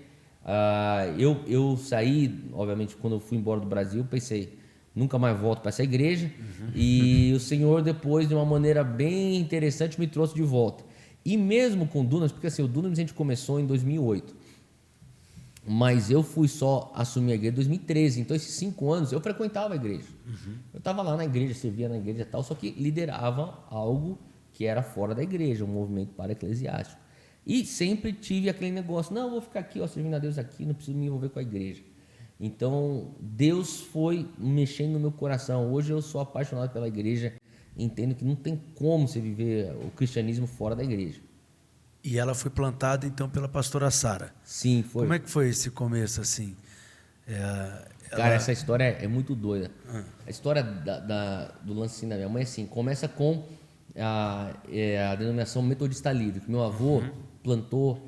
Eu saí, obviamente, quando eu fui embora do Brasil, pensei, nunca mais volto para essa igreja. E o Senhor, depois, de uma maneira bem interessante, me trouxe de volta. E mesmo com o Dunamis, porque assim, o Dunamis a gente começou em 2008, mas eu fui só assumir a igreja em 2013, então esses 5 anos eu frequentava a igreja. Eu estava lá na igreja, servia na igreja e tal, só que liderava algo que era fora da igreja, um movimento para-eclesiástico. E sempre tive aquele negócio, não, eu vou ficar aqui, ó, servindo a Deus aqui, não preciso me envolver com a igreja. Então, Deus foi mexendo no meu coração. Hoje eu sou apaixonado pela igreja, entendo que não tem como você viver o cristianismo fora da igreja. E ela foi plantada, então, pela pastora Sara. Sim, foi. Como é que foi esse começo, assim? Cara, essa história é muito doida. A história do lance assim, da minha mãe, assim, começa com a denominação Metodista Livre, que meu avô plantou,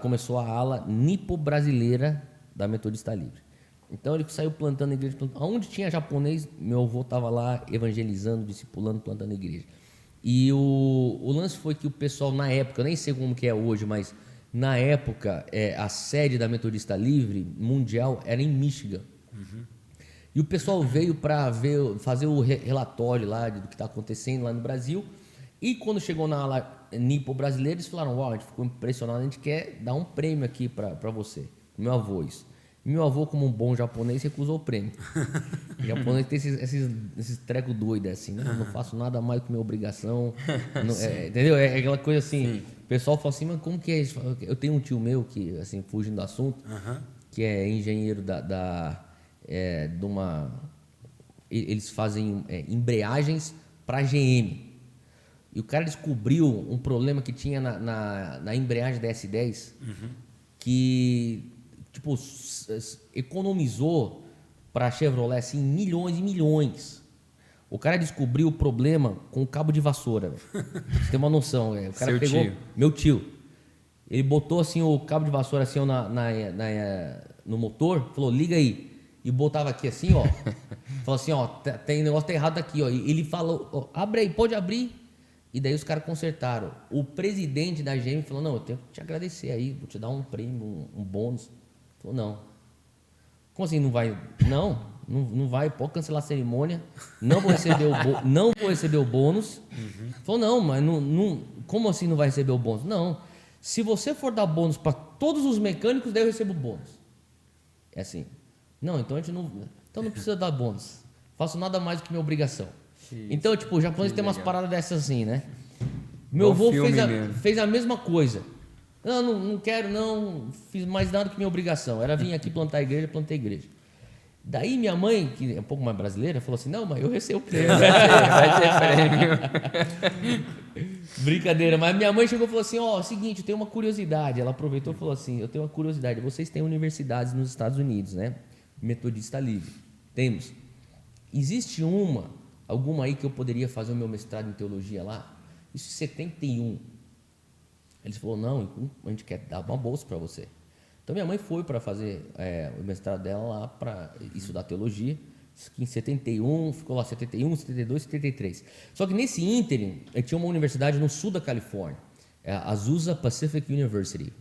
começou a ala nipo-brasileira da Metodista Livre. Então ele saiu plantando igreja. Onde tinha japonês, meu avô estava lá evangelizando, discipulando, plantando igreja. E o lance foi que o pessoal na época, eu nem sei como que é hoje, mas na época a sede da Metodista Livre mundial era em Michigan. E o pessoal veio para fazer o relatório lá do que está acontecendo lá no Brasil. E quando chegou na ala nipo brasileira, eles falaram, uau, a gente ficou impressionado, a gente quer dar um prêmio aqui para você. Meu avô, isso. Meu avô, como um bom japonês, recusou o prêmio. O japonês tem esses trecos doidos, assim, né? Não faço nada mais do que minha obrigação. Não, entendeu? É aquela coisa assim, o pessoal fala assim, mas como que é isso? Eu tenho um tio meu, que, assim, fugindo do assunto, que é engenheiro de uma... Eles fazem embreagens para GM. E o cara descobriu um problema que tinha na embreagem da S10, que... tipo, economizou para a Chevrolet assim, milhões e milhões. O cara descobriu o problema com o cabo de vassoura. Você tem uma noção. O cara Seu pegou. tio. Meu tio. Ele botou assim o cabo de vassoura assim, no motor, falou, liga aí. E botava aqui assim, ó. Falou assim, ó, tem negócio tá errado aqui, ó. E ele falou, ó, abre aí, pode abrir. E daí os caras consertaram. O presidente da GM falou, não, eu tenho que te agradecer aí, vou te dar um prêmio, um bônus. Falou, não. Como assim não vai? Não vai, pode cancelar a cerimônia, não vou receber o bônus. Falou, não, mas como assim não vai receber o bônus? Não, se você for dar bônus para todos os mecânicos, daí eu recebo o bônus. É assim. Não, então não precisa dar bônus. Faço nada mais do que minha obrigação. Então, tipo, o japonês tem umas paradas dessas assim, né? Meu avô fez a mesma coisa. Não quero, não fiz mais nada que minha obrigação. Era vir aqui plantar a igreja, plantei a igreja. Daí minha mãe, que é um pouco mais brasileira, falou assim, não, mas eu recebo prêmio. Vai ter prêmio. Brincadeira, mas minha mãe chegou e falou assim, ó, seguinte, eu tenho uma curiosidade. Ela aproveitou e falou assim, eu tenho uma curiosidade. Vocês têm universidades nos Estados Unidos, né? Metodista Livre. Temos. Existe alguma aí que eu poderia fazer o meu mestrado em teologia lá? Isso em 71. Eles falaram, não, a gente quer dar uma bolsa para você. Então minha mãe foi para fazer o mestrado dela lá para estudar teologia. Em 71, ficou lá 71, 72, 73. Só que nesse ínterim, tinha uma universidade no sul da Califórnia, a Azusa Pacific University.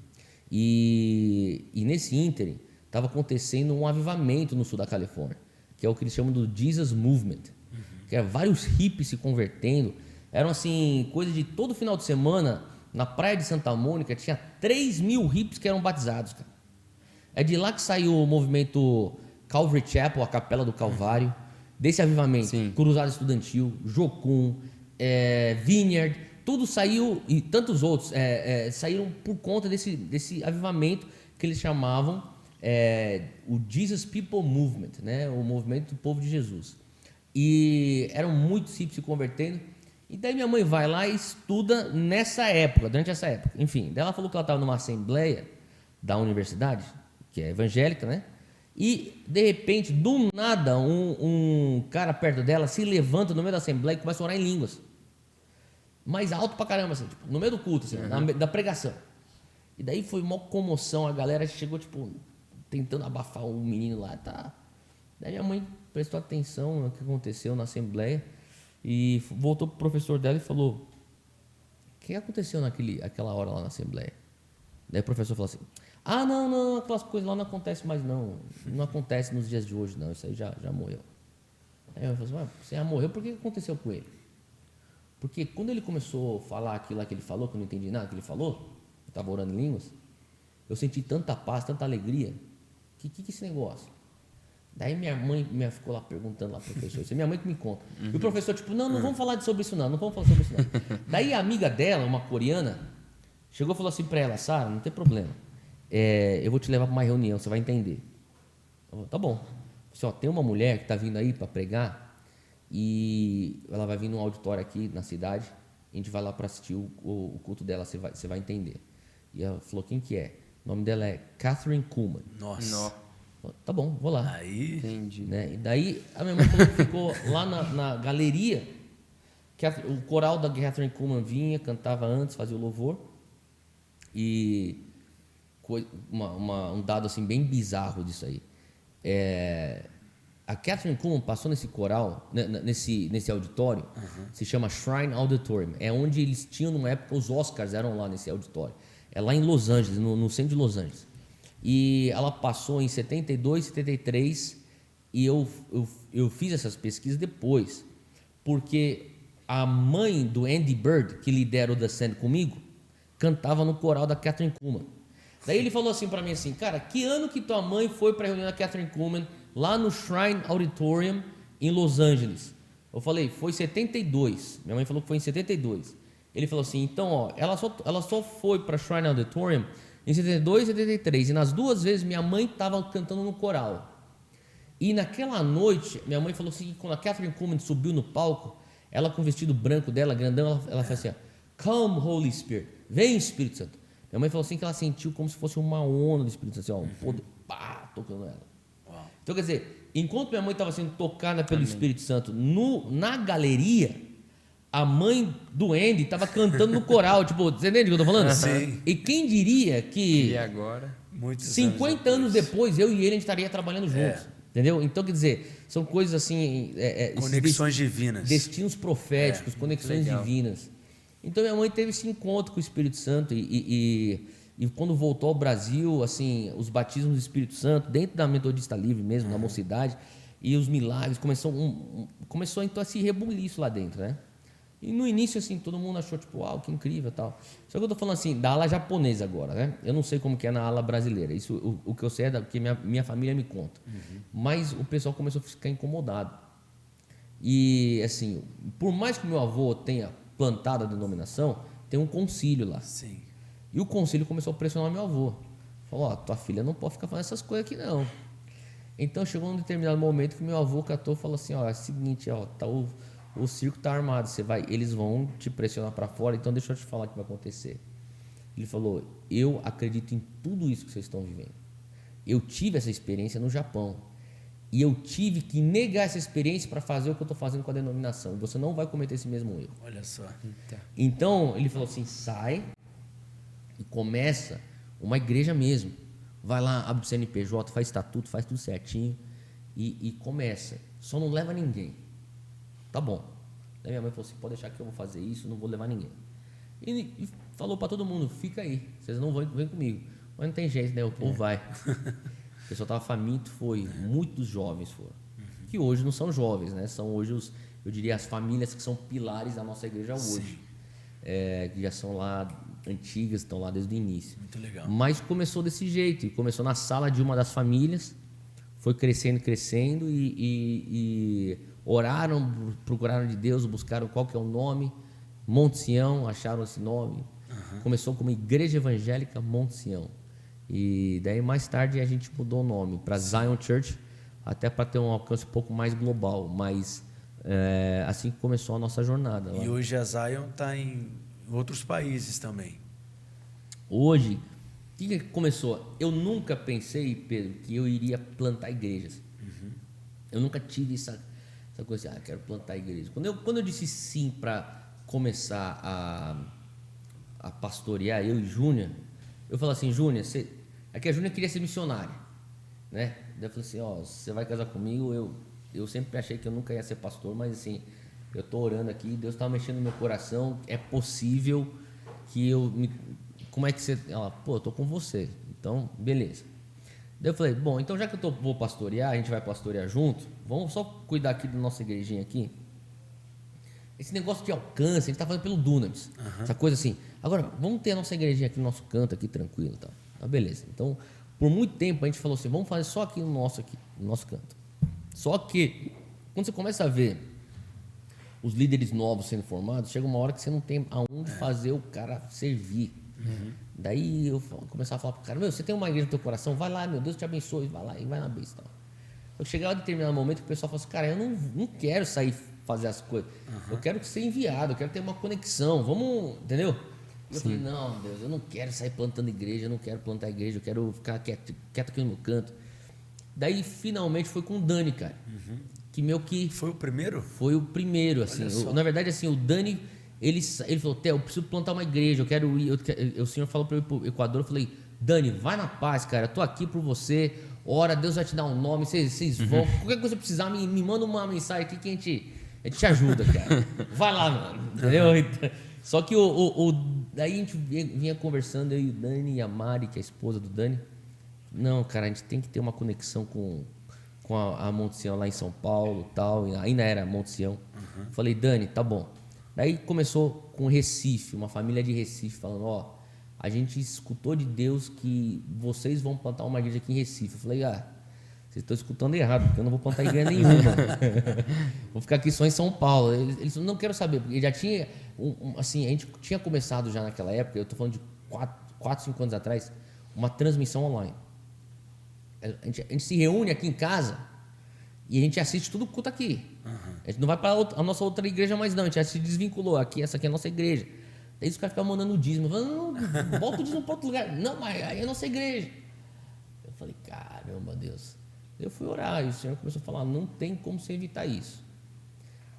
E nesse ínterim, estava acontecendo um avivamento no sul da Califórnia, que é o que eles chamam do Jesus Movement, que eram vários hippies se convertendo. Eram assim, coisa de todo final de semana, na praia de Santa Mônica, tinha 3.000 hippies que eram batizados, cara. É de lá que saiu o movimento Calvary Chapel, a Capela do Calvário, desse avivamento. Sim. Cruzada Estudantil, Jocum, Vineyard, tudo saiu, e tantos outros saíram por conta desse avivamento que eles chamavam o Jesus People Movement, né? O movimento do povo de Jesus. E eram muitos hippies se convertendo. E daí minha mãe vai lá e estuda durante essa época. Enfim, daí ela falou que ela estava numa assembleia da universidade, que é evangélica, né? E, de repente, do nada, um cara perto dela se levanta no meio da assembleia e começa a orar em línguas. Mais alto pra caramba, assim, tipo, no meio do culto, assim, da pregação. E daí foi uma comoção, a galera chegou, tipo, tentando abafar o menino lá, tá? Daí minha mãe prestou atenção no que aconteceu na assembleia e voltou pro professor dela e falou: o que aconteceu aquela hora lá na assembleia? Daí o professor falou assim: não, aquelas coisas lá não acontecem mais não acontece nos dias de hoje não, isso aí já morreu. Aí eu falei assim, você já morreu, por que aconteceu com ele? Porque quando ele começou a falar aquilo lá que ele falou, que eu não entendi nada que ele falou, eu estava orando em línguas, eu senti tanta paz, tanta alegria. Que é esse negócio? Daí minha mãe ficou lá perguntando lá, professor, isso é minha mãe que me conta. E o professor, tipo, não vamos falar sobre isso não vamos falar sobre isso não. Daí a amiga dela, uma coreana, chegou e falou assim para ela, Sara, não tem problema, eu vou te levar para uma reunião, você vai entender. Eu falei, tá bom. Assim, tem uma mulher que está vindo aí para pregar e ela vai vir num auditório aqui na cidade, a gente vai lá para assistir o culto dela, você vai entender. E ela falou, quem que é? O nome dela é Catherine Kuhlman. Nossa. Tá bom, vou lá. Aí. Entendi. Né? E daí a minha mãe falou que ficou lá na galeria, que o coral da Catherine Kuhlman vinha, cantava antes, fazia o louvor. E um dado assim bem bizarro disso aí. A Catherine Kuhlman passou nesse coral, nesse auditório, se chama Shrine Auditorium. É onde eles tinham, numa época, os Oscars eram lá nesse auditório. É lá em Los Angeles, no centro de Los Angeles. E ela passou em 72, 73, e eu fiz essas pesquisas depois, porque a mãe do Andy Bird, que lidera o The Stand comigo, cantava no coral da Catherine Kuhlman. Daí ele falou assim para mim assim, cara, que ano que tua mãe foi para a reunião da Catherine Kuhlman lá no Shrine Auditorium em Los Angeles? Eu falei, foi 72. Minha mãe falou que foi em 72. Ele falou assim, então, ela só foi para Shrine Auditorium em 72 e 73. E nas duas vezes minha mãe estava cantando no coral. E naquela noite, minha mãe falou assim, que quando a Catherine Kuhlman subiu no palco, ela com o vestido branco dela, grandão, ela falou assim, come Holy Spirit, vem Espírito Santo. Minha mãe falou assim que ela sentiu como se fosse uma onda do Espírito Santo, assim, um poder, tocando ela. Uau. Então, quer dizer, enquanto minha mãe estava sendo tocada pelo Espírito Santo na galeria, a mãe do Andy estava cantando no coral, tipo, você entende o que eu tô falando? Sim. E quem diria que e agora? 50 anos depois, eu e ele, a gente estaria trabalhando juntos. Entendeu? Então, quer dizer, são coisas assim... conexões divinas. Destinos proféticos, conexões divinas. Então, minha mãe teve esse encontro com o Espírito Santo e quando voltou ao Brasil, assim, os batismos do Espírito Santo, dentro da Metodista Livre mesmo, na mocidade, e os milagres, começou então a se rebuliço lá dentro, né? E no início, assim, todo mundo achou, tipo, uau, que incrível e tal. Só que eu tô falando assim, da ala japonesa agora, né? Eu não sei como que é na ala brasileira. Isso, o que eu sei é que minha família me conta. Mas o pessoal começou a ficar incomodado. E, assim, por mais que meu avô tenha plantado a denominação, tem um concílio lá. Sim. E o concílio começou a pressionar meu avô. Falou, tua filha não pode ficar fazendo essas coisas aqui, não. Então, chegou um determinado momento que meu avô catou e falou assim, é o seguinte, tá o circo está armado, eles vão te pressionar para fora, então deixa eu te falar o que vai acontecer. Ele falou, eu acredito em tudo isso que vocês estão vivendo. Eu tive essa experiência no Japão e eu tive que negar essa experiência para fazer o que eu estou fazendo com a denominação. Você não vai cometer esse mesmo erro. Olha só. Então, ele falou assim, sai e começa uma igreja mesmo. Vai lá, abre o CNPJ, faz estatuto, faz tudo certinho e começa. Só não leva ninguém. Tá bom. Daí minha mãe falou assim, pode deixar que eu vou fazer isso, não vou levar ninguém. E falou para todo mundo, fica aí, vocês não vêm comigo. Mas não tem jeito, né? O povo vai. O pessoal estava faminto, muitos jovens foram. Que hoje não são jovens, né? São hoje eu diria, as famílias que são pilares da nossa igreja hoje. Que já são lá antigas, estão lá desde o início. Muito legal. Mas começou desse jeito, e começou na sala de uma das famílias, foi crescendo e oraram, procuraram de Deus, buscaram qual que é o nome, Monte Sião, acharam esse nome. Começou como Igreja Evangélica Monte Sião. E daí mais tarde a gente mudou o nome para Zion Church, até para ter um alcance um pouco mais global, mas assim que começou a nossa jornada. Lá. E hoje a Zion está em outros países também. Hoje, o que começou? Eu nunca pensei, Pedro, que eu iria plantar igrejas. Eu nunca tive essa coisa assim, quero plantar igreja. Quando eu disse sim para começar a pastorear, eu e Júnior, eu falei assim, Júnior, aqui a Júnior queria ser missionária, né? Daí eu falei assim, você vai casar comigo, eu sempre achei que eu nunca ia ser pastor, mas assim, eu estou orando aqui, Deus está mexendo no meu coração, é possível que como é que você... Ela, eu estou com você, então, beleza. Daí eu falei, bom, então já que vou pastorear, a gente vai pastorear junto, vamos só cuidar aqui da nossa igrejinha aqui. Esse negócio de alcance, a gente tá fazendo pelo Dunamis, essa coisa assim. Agora, vamos ter a nossa igrejinha aqui no nosso canto, aqui tranquilo e tal. Tá, beleza. Então, por muito tempo a gente falou assim, vamos fazer só aqui no nosso canto. Só que, quando você começa a ver os líderes novos sendo formados, chega uma hora que você não tem aonde fazer o cara servir. Daí eu começava a falar pro cara, meu, você tem uma igreja no teu coração, vai lá, meu Deus te abençoe, vai lá e vai na besta. Eu chegava a determinado momento que o pessoal falava assim, cara, eu não quero sair fazer as coisas, eu quero ser enviado, eu quero ter uma conexão, vamos, entendeu? E eu falei, não, Deus, eu não quero sair plantando igreja, eu não quero plantar igreja, eu quero ficar quieto aqui no meu canto. Daí finalmente foi com o Dani, cara. Que Foi o primeiro? foi o primeiro, assim. Na verdade, assim, o Dani, ele falou, Theo, eu preciso plantar uma igreja, eu quero ir. O senhor falou para eu ir pro Equador, eu falei, Dani, vai na paz, cara, eu tô aqui por você, ora, Deus vai te dar um nome, vocês vão. Qualquer coisa que precisar, me manda uma mensagem aqui que a gente te ajuda, cara. Vai lá, mano, entendeu? Só que daí a gente vinha conversando, eu e o Dani e a Mari, que é a esposa do Dani. Não, cara, a gente tem que ter uma conexão com a Monte Sião lá em São Paulo e tal, e ainda era Monte Sião. Falei, Dani, tá bom. Daí começou com Recife, uma família de Recife, falando, ó, a gente escutou de Deus que vocês vão plantar uma igreja aqui em Recife. Eu falei, vocês estão escutando errado, porque eu não vou plantar igreja nenhuma. Vou ficar aqui só em São Paulo. Eles não quero saber, porque já tinha, assim, a gente tinha começado já naquela época, eu tô falando de 4, 5 anos atrás, uma transmissão online. A gente se reúne aqui em casa e a gente assiste tudo culto aqui. A gente não vai para a nossa outra igreja mais não, a gente já se desvinculou. Essa aqui é a nossa igreja. Daí os caras ficam mandando o dízimo. Falando, não, bota o dízimo para outro lugar. Não, mas aí é a nossa igreja. Eu falei, caramba, Deus. Eu fui orar e o Senhor começou a falar, não tem como você evitar isso.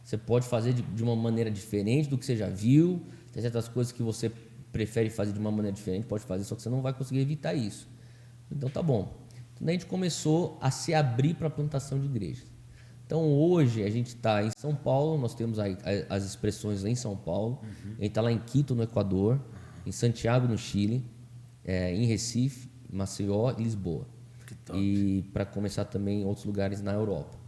Você pode fazer de uma maneira diferente do que você já viu. Tem certas coisas que você prefere fazer de uma maneira diferente, pode fazer, só que você não vai conseguir evitar isso. Então tá bom. Então, a gente começou a se abrir para a plantação de igrejas. Então, hoje, a gente está em São Paulo, nós temos as expressões em São Paulo, a gente está lá em Quito, no Equador, em Santiago, no Chile, em Recife, Maceió e Lisboa. Que top. E para começar também em outros lugares na Europa.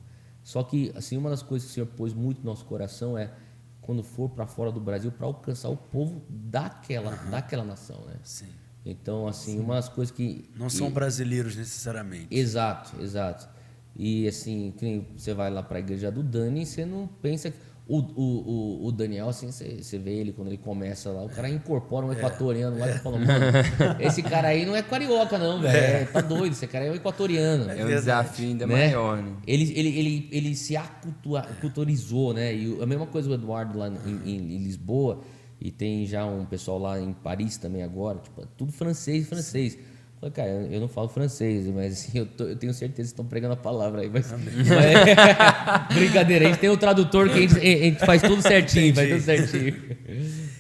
Só que, assim, uma das coisas que o Senhor pôs muito no nosso coração é, quando for para fora do Brasil, para alcançar o povo daquela nação, né? Sim. Então, assim, uma das coisas que... Não são brasileiros necessariamente. Exato. E, assim, que você vai lá para a igreja do Dani e você não pensa... O Daniel, assim, você vê ele quando ele começa lá, o cara incorpora um equatoriano lá e fala, mano, esse cara aí não é carioca não, velho, tá doido, esse cara aí é um equatoriano. É um desafio ainda né? maior, né? Ele se aculturizou, né? E a mesma coisa o Eduardo lá em Lisboa, e tem já um pessoal lá em Paris também agora, tipo, tudo francês. Falei, cara, eu não falo francês, mas assim, eu tenho certeza que estão pregando a palavra aí. Mas brincadeira, a gente tem o tradutor que a gente faz tudo certinho,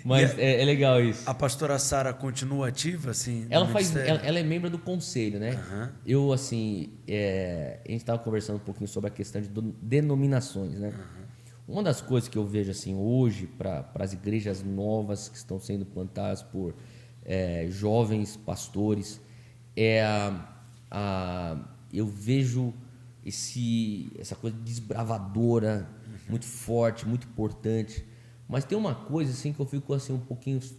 Mas é legal isso. A pastora Sara continua ativa, assim? Ela é membro do conselho, né? Eu, assim, a gente estava conversando um pouquinho sobre a questão de denominações, né? Uma das coisas que eu vejo, assim, hoje, para as igrejas novas que estão sendo plantadas por jovens pastores, eu vejo essa coisa desbravadora, muito forte, muito importante. Mas tem uma coisa assim que eu fico assim um pouquinho... Às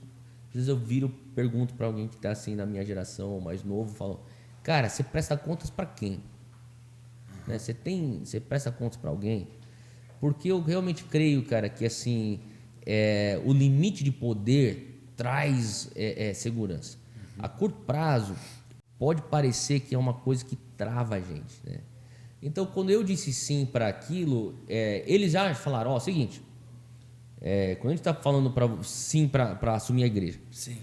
vezes eu pergunto para alguém que está assim na minha geração, mais novo, falo, cara, você presta contas para quem? Né? Você presta contas para alguém? Porque eu realmente creio, cara, que assim o limite de poder traz segurança. A curto prazo pode parecer que é uma coisa que trava a gente, né? Então, quando eu disse sim para aquilo, eles já falaram, seguinte, quando a gente está falando sim para assumir a igreja, sim.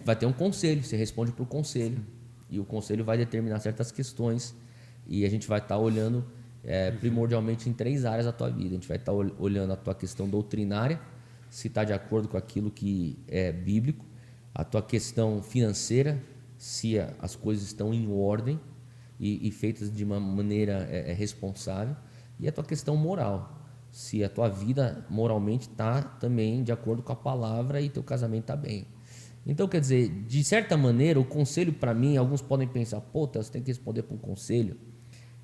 Vai ter um conselho, você responde para o conselho, e o conselho vai determinar certas questões, e a gente vai estar olhando primordialmente em 3 áreas da tua vida. A gente vai estar olhando a tua questão doutrinária, se está de acordo com aquilo que é bíblico, a tua questão financeira, se as coisas estão em ordem e feitas de uma maneira responsável, e a tua questão moral, se a tua vida moralmente está também de acordo com a palavra e teu casamento está bem. Então, quer dizer, de certa maneira, o conselho para mim, alguns podem pensar, pô, você tem que responder para um conselho.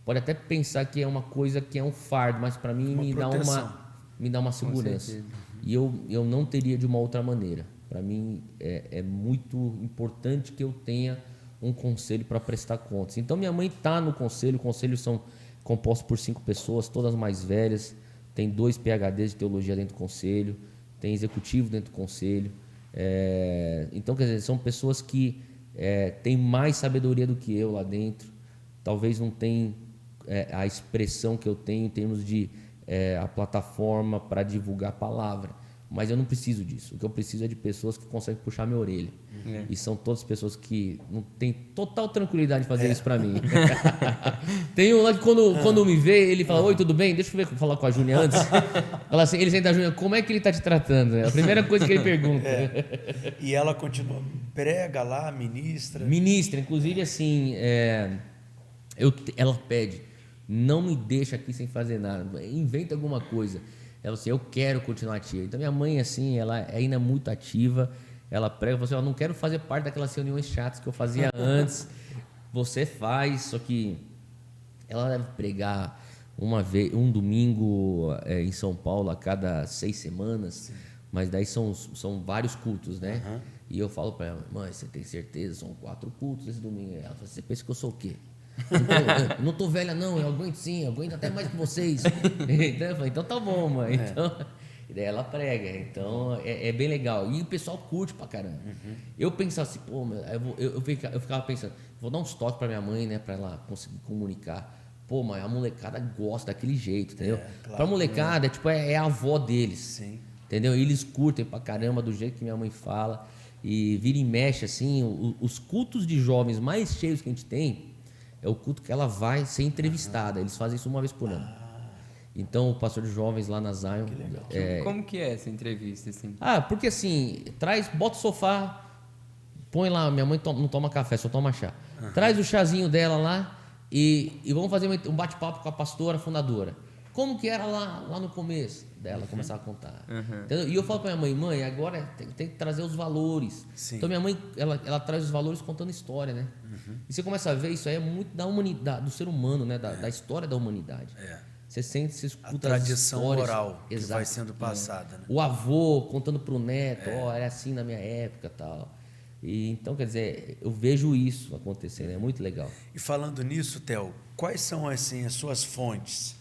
Pode até pensar que é uma coisa que é um fardo, mas para mim me dá uma segurança. E eu não teria de uma outra maneira. Para mim é muito importante que eu tenha um conselho para prestar contas. Então minha mãe está no conselho. O conselho são compostos por 5 pessoas, todas mais velhas. Tem 2 PhDs de teologia dentro do conselho. Tem executivo dentro do conselho. Então, quer dizer, são pessoas que têm mais sabedoria do que eu lá dentro. Talvez não tenham a expressão que eu tenho em termos de a plataforma para divulgar a palavra. Mas eu não preciso disso. O que eu preciso é de pessoas que conseguem puxar minha orelha. E são todas pessoas que não têm total tranquilidade de fazer isso para mim. Tem um lá que quando me vê, ele fala, oi, tudo bem? Deixa eu falar com a Júnia antes. Fala assim, ele senta a Júnia, como é que ele está te tratando? É a primeira coisa que ele pergunta. E ela continua, prega lá, ministra? Ministra, inclusive assim, ela pede, não me deixa aqui sem fazer nada, inventa alguma coisa. Ela assim, eu quero continuar ativa. Então minha mãe assim, ela ainda é muito ativa. Ela prega, fala assim, eu não quero fazer parte daquelas reuniões chatas que eu fazia antes. Você faz, só que ela deve pregar um domingo em São Paulo a cada 6 semanas. Sim. Mas daí são vários cultos, né? Uhum. E eu falo para ela, mãe, você tem certeza? São 4 cultos esse domingo. Ela fala, você pensa que eu sou o quê? Não tô velha não, eu aguento sim, eu aguento até mais que vocês. Então eu falei, então tá bom, mãe. Então, e daí ela prega, então é bem legal. E o pessoal curte pra caramba. Eu pensava assim, pô, eu ficava pensando, vou dar uns toques pra minha mãe, né, pra ela conseguir comunicar. Pô, mas a molecada gosta daquele jeito, entendeu? Claro, pra molecada, é a avó deles. Sim. Entendeu? E eles curtem pra caramba do jeito que minha mãe fala. E vira e mexe, assim, os cultos de jovens mais cheios que a gente tem é o culto que ela vai ser entrevistada. Eles fazem isso uma vez por ano. Então, o pastor de jovens lá na Zion... Como que é essa entrevista? Assim? Porque assim, bota o sofá, põe lá, minha mãe não toma café, só toma chá. Traz o chazinho dela lá e vamos fazer um bate-papo com a pastora fundadora. Como que era lá no começo? Dela começar a contar. Entendeu? E eu falo para minha mãe, agora tem que trazer os valores. Sim. Então minha mãe, ela traz os valores contando história, né? E você começa a ver, isso aí é muito da humanidade, do ser humano, né? Da história da humanidade. Você sente, você escuta a tradição oral que exato, vai sendo passada. Né? O avô contando pro neto, era assim na minha época e tal. E, então, quer dizer, eu vejo isso acontecendo, é muito legal. E falando nisso, Theo, quais são assim, as suas fontes?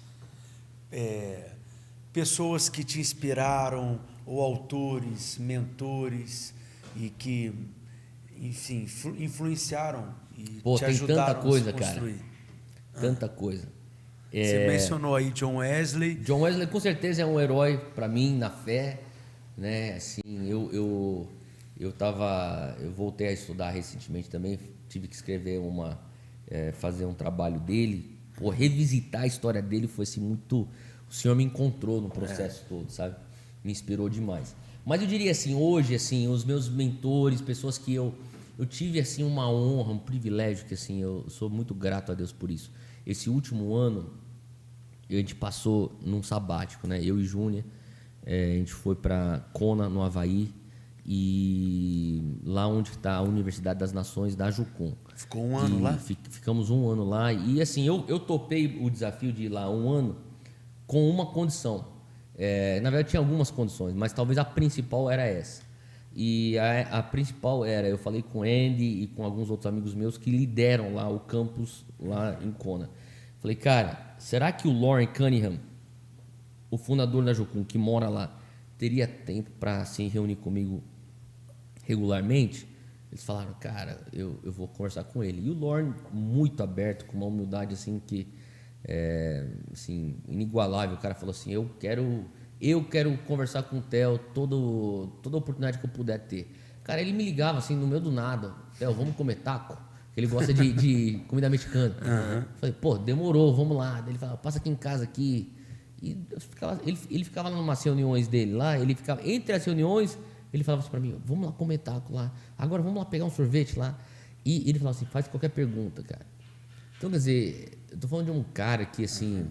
Pessoas que te inspiraram, ou autores, mentores, e que, enfim, influenciaram e te ajudaram tanta coisa, a se construir. Cara. Tanta coisa. Você mencionou aí John Wesley. John Wesley com certeza é um herói para mim na fé, né? Assim, eu voltei a estudar recentemente também, tive que escrever fazer um trabalho dele, revisitar a história dele foi assim muito, o Senhor me encontrou no processo todo, sabe? Me inspirou demais. Mas eu diria assim, hoje assim, os meus mentores, pessoas que eu tive assim uma honra, um privilégio que assim, eu sou muito grato a Deus por isso. Esse último ano a gente passou num sabático, né? Eu e Júnia, a gente foi para Kona, no Havaí, e lá onde está a Universidade das Nações da Jucum. Ficou um ano lá? Ficamos um ano lá. E assim, eu topei o desafio de ir lá um ano com uma condição. Na verdade, tinha algumas condições, mas talvez a principal era essa. E a principal era, eu falei com o Andy e com alguns outros amigos meus que lideram lá o campus lá em Kona. Falei, cara, será que o Loren Cunningham, o fundador da Jucum, que mora lá, teria tempo para se reunir comigo regularmente? Eles falaram, cara, eu vou conversar com ele. E o Loren, muito aberto, com uma humildade assim que assim, inigualável. O cara falou assim, eu quero conversar com o Theo toda oportunidade que eu puder ter. Cara, ele me ligava assim no meio do nada, Theo, vamos comer taco? Ele gosta de comida mexicana. Falei, pô, demorou, vamos lá. Daí ele falava, passa aqui em casa aqui. E ele ficava lá numas reuniões dele lá, entre as reuniões, ele falava assim pra mim, vamos lá comer taco lá, agora vamos lá pegar um sorvete lá. E ele falava assim, faz qualquer pergunta, cara. Então, quer dizer, eu tô falando de um cara que, assim,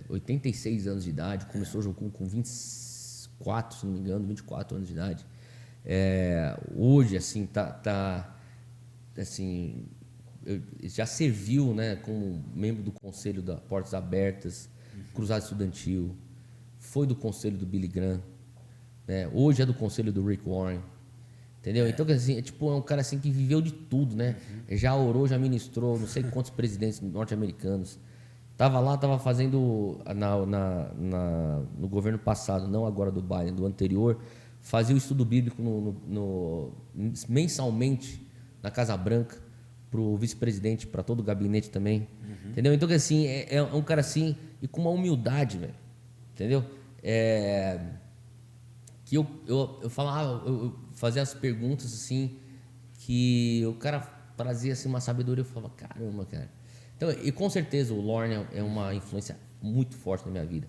86 anos de idade, começou o jogo com 24, se não me engano, 24 anos de idade. Hoje, assim, assim, já serviu, né, como membro do conselho da Portas Abertas, Cruzada Estudantil, foi do conselho do Billy Graham, né, hoje é do conselho do Rick Warren, entendeu? Então, assim, é um cara assim que viveu de tudo, né? Já orou, já ministrou, não sei quantos presidentes norte-americanos. Tava fazendo no governo passado, não agora do Biden, do anterior, fazia o estudo bíblico mensalmente na Casa Branca para o vice-presidente, para todo o gabinete também, entendeu? Então, assim, é um cara assim e com uma humildade, velho, entendeu? Que eu falava, eu fazia as perguntas assim que o cara trazia assim uma sabedoria, eu falava, caramba, cara. Então, e com certeza o Lorne é uma influência muito forte na minha vida.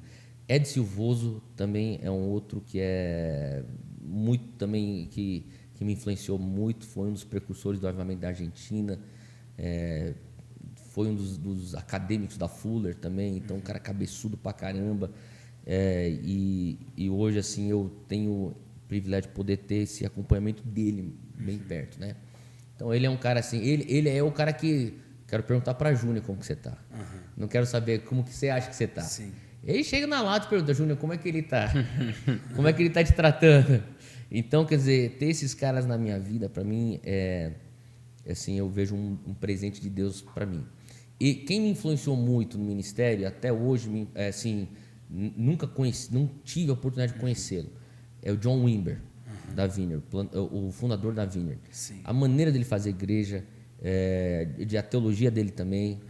Ed Silvoso também é um outro que é muito também que me influenciou muito, foi um dos precursores do avivamento da Argentina, foi um dos acadêmicos da Fuller também, então um cara cabeçudo pra caramba, e hoje assim eu tenho o privilégio de poder ter esse acompanhamento dele bem perto, né? Então ele é um cara assim, ele é o cara que quero perguntar pra Júnior como que você tá. Não quero saber como que você acha que você tá. Sim. Ele chega na lata e pergunta, Júnior, como é que ele tá? Como é que ele tá te tratando? Então, quer dizer, ter esses caras na minha vida, para mim, assim, eu vejo um presente de Deus para mim. E quem me influenciou muito no ministério, até hoje, assim, nunca conheci, não tive a oportunidade de conhecê-lo, é o John Wimber, da Vineyard, o fundador da Vineyard. Sim. A maneira dele fazer igreja, a teologia dele também,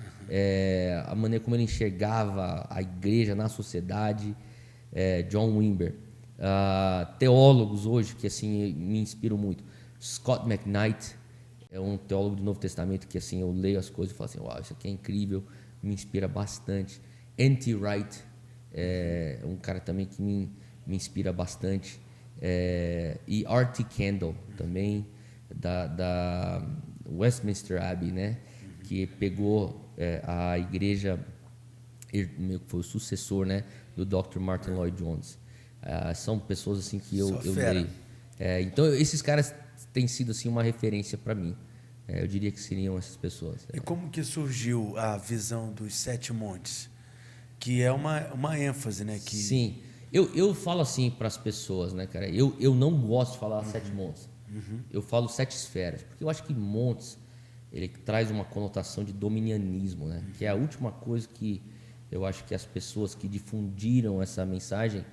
a maneira como ele enxergava a igreja na sociedade, John Wimber. Teólogos hoje que assim me inspiram muito. Scott McKnight é um teólogo do Novo Testamento que assim eu leio as coisas e falo assim, uau, isso aqui é incrível, me inspira bastante. N.T. Wright é um cara também que me inspira bastante. E R.T. Kendall também da Westminster Abbey, né? Que pegou a igreja, meio que foi o sucessor, né, do Dr. Martin Lloyd Jones. São pessoas assim que eu leio. Então esses caras têm sido assim uma referência para mim. Eu diria que seriam essas pessoas. E como que surgiu a visão dos 7 montes? Que é uma ênfase, né? Que... Sim. Eu falo assim para as pessoas, né, cara? Eu não gosto de falar 7 montes. Eu falo 7 esferas, porque eu acho que montes ele traz uma conotação de dominianismo, né? Que é a última coisa que eu acho que as pessoas que difundiram essa mensagem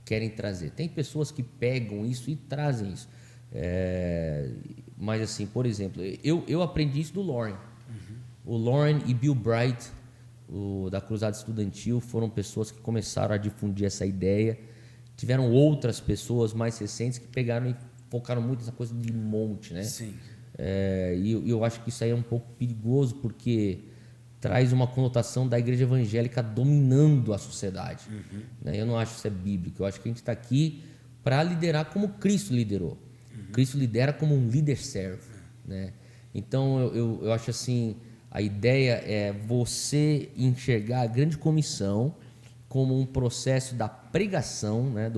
querem trazer. Tem pessoas que pegam isso e trazem isso. Mas assim, por exemplo, eu aprendi isso do Lorne. O Lorne e Bill Bright, da Cruzada Estudantil, foram pessoas que começaram a difundir essa ideia. Tiveram outras pessoas mais recentes que pegaram e focaram muito nessa coisa de monte, né? Sim. E eu acho que isso aí é um pouco perigoso, porque traz uma conotação da igreja evangélica dominando a sociedade. Né? Eu não acho que isso é bíblico. Eu acho que a gente está aqui para liderar como Cristo liderou. Cristo lidera como um líder servo. Né? Então, eu acho assim, a ideia é você enxergar a grande comissão como um processo da pregação, né?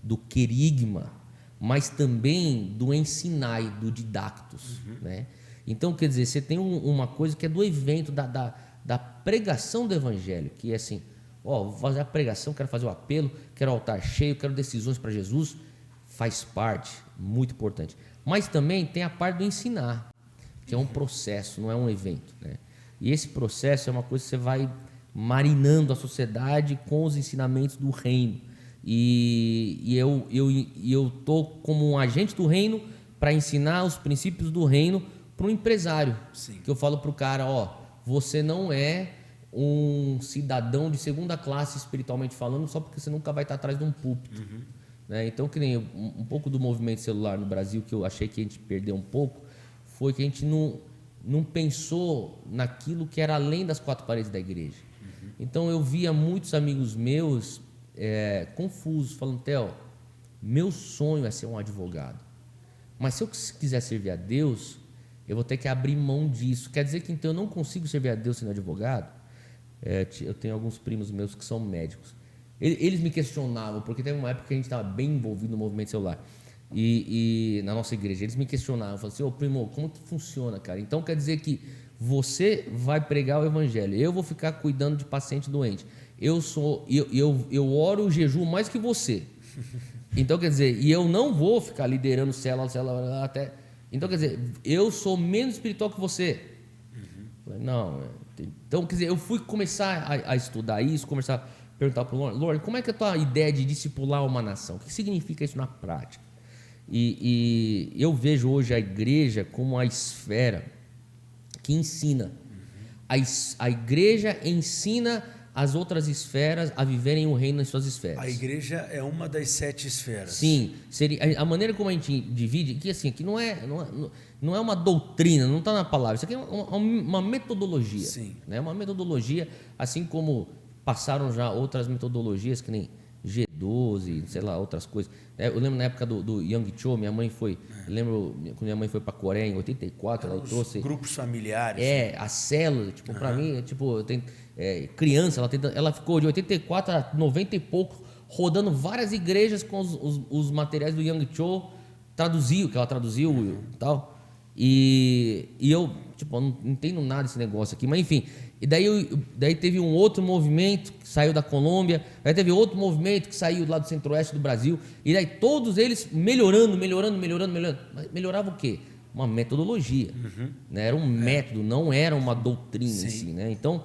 do querigma, mas também do ensinai, do didactus. Né? Então, quer dizer, você tem uma coisa que é do evento, da pregação do evangelho, que é assim, vou fazer a pregação, quero fazer o apelo, quero o altar cheio, quero decisões para Jesus, faz parte, muito importante. Mas também tem a parte do ensinar, que é um processo, não é um evento. Né? E esse processo é uma coisa que você vai marinando a sociedade com os ensinamentos do reino. E eu tô como um agente do reino para ensinar os princípios do reino para um empresário. Sim. Que eu falo para o cara, você não é um cidadão de segunda classe espiritualmente falando só porque você nunca vai estar atrás de um púlpito. Né? Então, que nem um pouco do movimento celular no Brasil, que eu achei que a gente perdeu um pouco, foi que a gente não pensou naquilo que era além das 4 paredes da igreja. Então, eu via muitos amigos meus confusos, falando, Theo, meu sonho é ser um advogado. Mas se eu quiser servir a Deus, eu vou ter que abrir mão disso. Quer dizer que então eu não consigo servir a Deus sendo advogado? Eu tenho alguns primos meus que são médicos. Eles me questionavam, porque teve uma época que a gente estava bem envolvido no movimento celular. E na nossa igreja, eles me questionaram, falaram assim, ô primo, como que funciona, cara? Então quer dizer que você vai pregar o evangelho, eu vou ficar cuidando de paciente doente. Eu oro e jejuo mais que você. Então quer dizer, e eu não vou ficar liderando célula até. Então quer dizer, eu sou menos espiritual que você. Falei, não, então quer dizer, eu fui começar a estudar isso, começar a perguntar para o Lord, como é que é a tua ideia de discipular uma nação? O que significa isso na prática? E eu vejo hoje a igreja como a esfera que ensina. A igreja ensina as outras esferas a viverem o reino nas suas esferas. A igreja é uma das 7 esferas. Sim, seria a maneira como a gente divide, que assim, que não é uma doutrina, não está na palavra, isso aqui é uma metodologia. Sim. Né? Uma metodologia, assim como passaram já outras metodologias, que nem G12, sei lá, outras coisas. Eu lembro na época do Yang Cho, minha mãe foi. Eu lembro quando minha mãe foi para a Coreia em 84, ela trouxe. Grupos familiares. A célula, tipo, para mim, tipo, criança, ela ficou de 84 a 90 e pouco, rodando várias igrejas com os materiais do Yang Cho, que ela traduziu e tal. E eu, tipo, não entendo nada desse negócio aqui, mas enfim. E daí teve um outro movimento que saiu da Colômbia, daí teve outro movimento que saiu lá do centro-oeste do Brasil, e daí todos eles melhorando. Mas melhorava o quê? Uma metodologia. Né? Era um método, não era uma doutrina em si. Né? Então,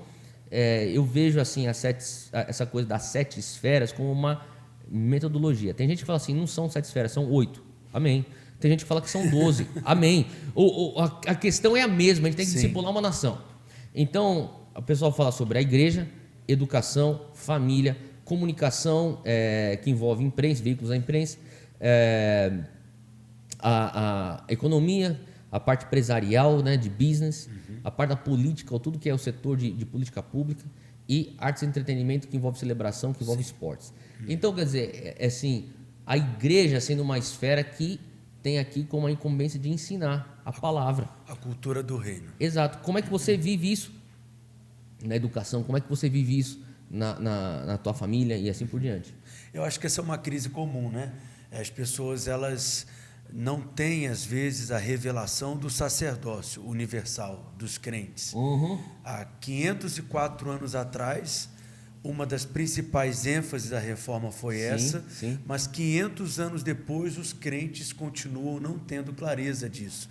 eu vejo assim essa coisa das 7 esferas como uma metodologia. Tem gente que fala assim, não são 7 esferas, são 8. Amém. Tem gente que fala que são 12. Amém. A questão é a mesma, a gente tem que discipular uma nação. Então, o pessoal fala sobre a igreja, educação, família, comunicação, que envolve imprensa, veículos da imprensa, a economia, a parte empresarial, né, de business, a parte da política, tudo que é o setor de política pública, e artes e entretenimento, que envolve celebração, que envolve esportes. Então, quer dizer, assim, a igreja sendo uma esfera que tem aqui como a incumbência de ensinar a palavra. A cultura do reino. Exato. Como é que você vive isso na educação? Como é que você vive isso na tua família e assim por diante? Eu acho que essa é uma crise comum, né? As pessoas, elas não têm, às vezes, a revelação do sacerdócio universal dos crentes. Há 504 anos atrás, uma das principais ênfases da reforma foi essa, mas 500 anos depois os crentes continuam não tendo clareza disso.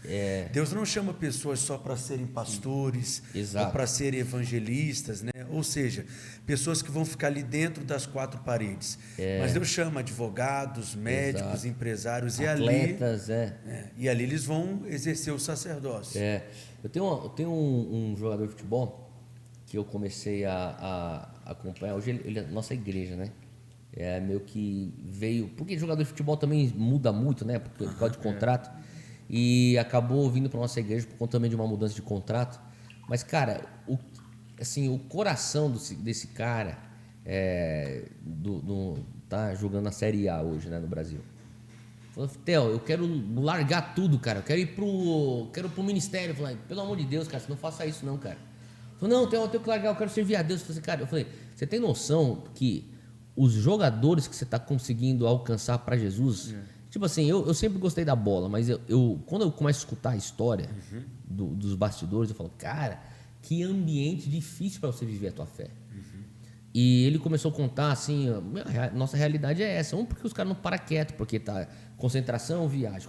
Deus não chama pessoas só para serem pastores, ou para serem evangelistas, né? Ou seja, pessoas que vão ficar ali dentro das 4 paredes. Mas Deus chama advogados, médicos, empresários, atletas, e ali eles vão exercer o sacerdócio. Eu tenho um jogador de futebol que eu comecei a acompanhar. Hoje ele é nossa igreja, né? Meio que veio... Porque jogador de futebol também muda muito, né? Por causa de contrato. E acabou vindo para nossa igreja por conta também de uma mudança de contrato. Mas, cara, o coração desse cara tá jogando na Série A hoje, né? No Brasil. Falou, Theo, eu quero largar tudo, cara. Eu quero ir pro ministério. Eu falei, pelo amor de Deus, cara, você não faça isso não, cara. Falei, não, eu tenho que largar, eu quero servir a Deus. Eu falei, você tem noção que os jogadores que você está conseguindo alcançar para Jesus... Tipo assim, eu sempre gostei da bola, mas quando eu começo a escutar a história dos bastidores, eu falo, cara, que ambiente difícil para você viver a tua fé. E ele começou a contar assim, nossa realidade é essa. Porque os caras não param quieto, porque tá concentração, viagem.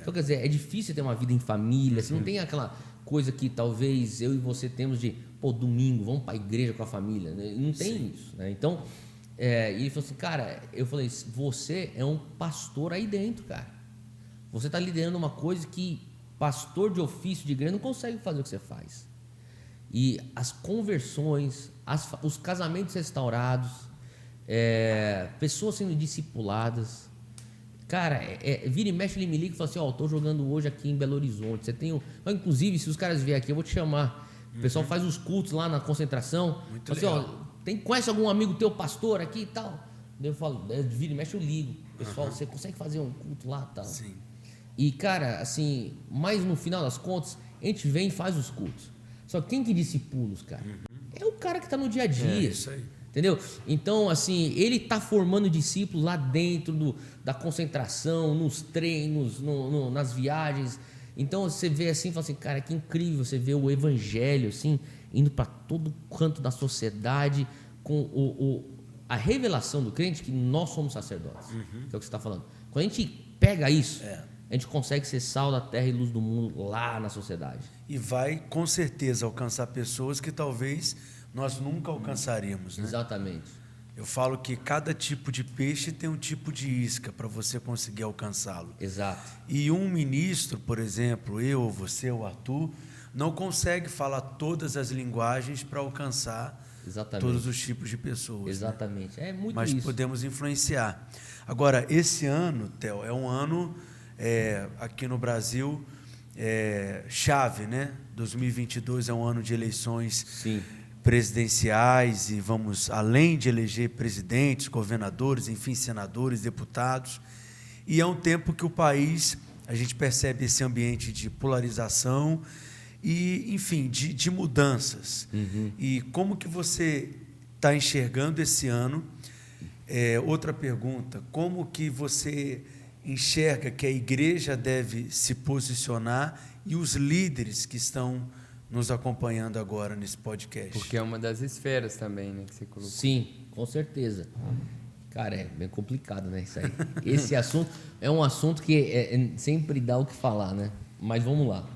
Então, quer dizer, é difícil ter uma vida em família, você não tem aquela coisa que talvez eu e você temos de, domingo, vamos para a igreja com a família. Não tem isso, né? Então, e ele falou assim, cara, eu falei, você é um pastor aí dentro, cara. Você está liderando uma coisa que pastor de ofício de igreja não consegue fazer o que você faz. E as conversões, os casamentos restaurados, pessoas sendo discipuladas. Cara, vira e mexe, ele me liga e fala assim, estou jogando hoje aqui em Belo Horizonte. Você tem inclusive, se os caras vierem aqui, eu vou te chamar. O pessoal faz os cultos lá na concentração. Muito legal. Conhece algum amigo teu pastor aqui e tal? Daí eu falo, vira e mexe, eu ligo. Pessoal, você consegue fazer um culto lá e tal? Sim. E, cara, assim, mas no final das contas, a gente vem e faz os cultos. Só que quem que discipula os caras? É o cara que está no dia a dia. Isso aí. Entendeu? Então, assim, ele está formando discípulos lá dentro da concentração, nos treinos, nas viagens. Então, você vê assim, fala assim, cara, que incrível você vê o evangelho, assim, indo para todo canto da sociedade, com a revelação do crente que nós somos sacerdotes, que é o que você está falando. Quando a gente pega isso, a gente consegue ser sal da terra e luz do mundo lá na sociedade. E vai, com certeza, alcançar pessoas que talvez nós nunca alcançaríamos, né? Exatamente. Eu falo que cada tipo de peixe tem um tipo de isca para você conseguir alcançá-lo. Exato. E um ministro, por exemplo, eu, você, o Arthur, não consegue falar todas as linguagens para alcançar todos os tipos de pessoas. Exatamente. Né? É muito Mas isso. podemos influenciar. Agora, esse ano, Theo, é um ano aqui no Brasil chave, né? 2022 é um ano de eleições Sim. presidenciais e vamos além de eleger presidentes, governadores, enfim, senadores, deputados. E é um tempo que o país, a gente percebe esse ambiente de polarização e, enfim, de mudanças. E como que você está enxergando esse ano? Outra pergunta, como que você enxerga que a igreja deve se posicionar e os líderes que estão nos acompanhando agora nesse podcast? Porque é uma das esferas também, né, que você colocou. Sim, com certeza. Cara, é bem complicado, né, isso aí. Esse assunto é um assunto que sempre dá o que falar, né? Mas vamos lá.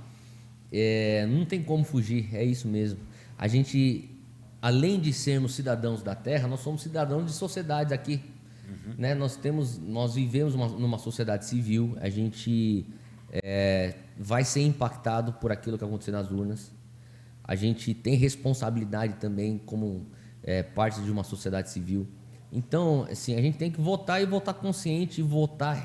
Não tem como fugir, é isso mesmo. A gente, além de sermos cidadãos da terra, nós somos cidadãos de sociedades aqui. Né? Nós vivemos numa sociedade civil, a gente vai ser impactado por aquilo que acontecer nas urnas. A gente tem responsabilidade também como parte de uma sociedade civil. Então, assim, a gente tem que votar e votar consciente e votar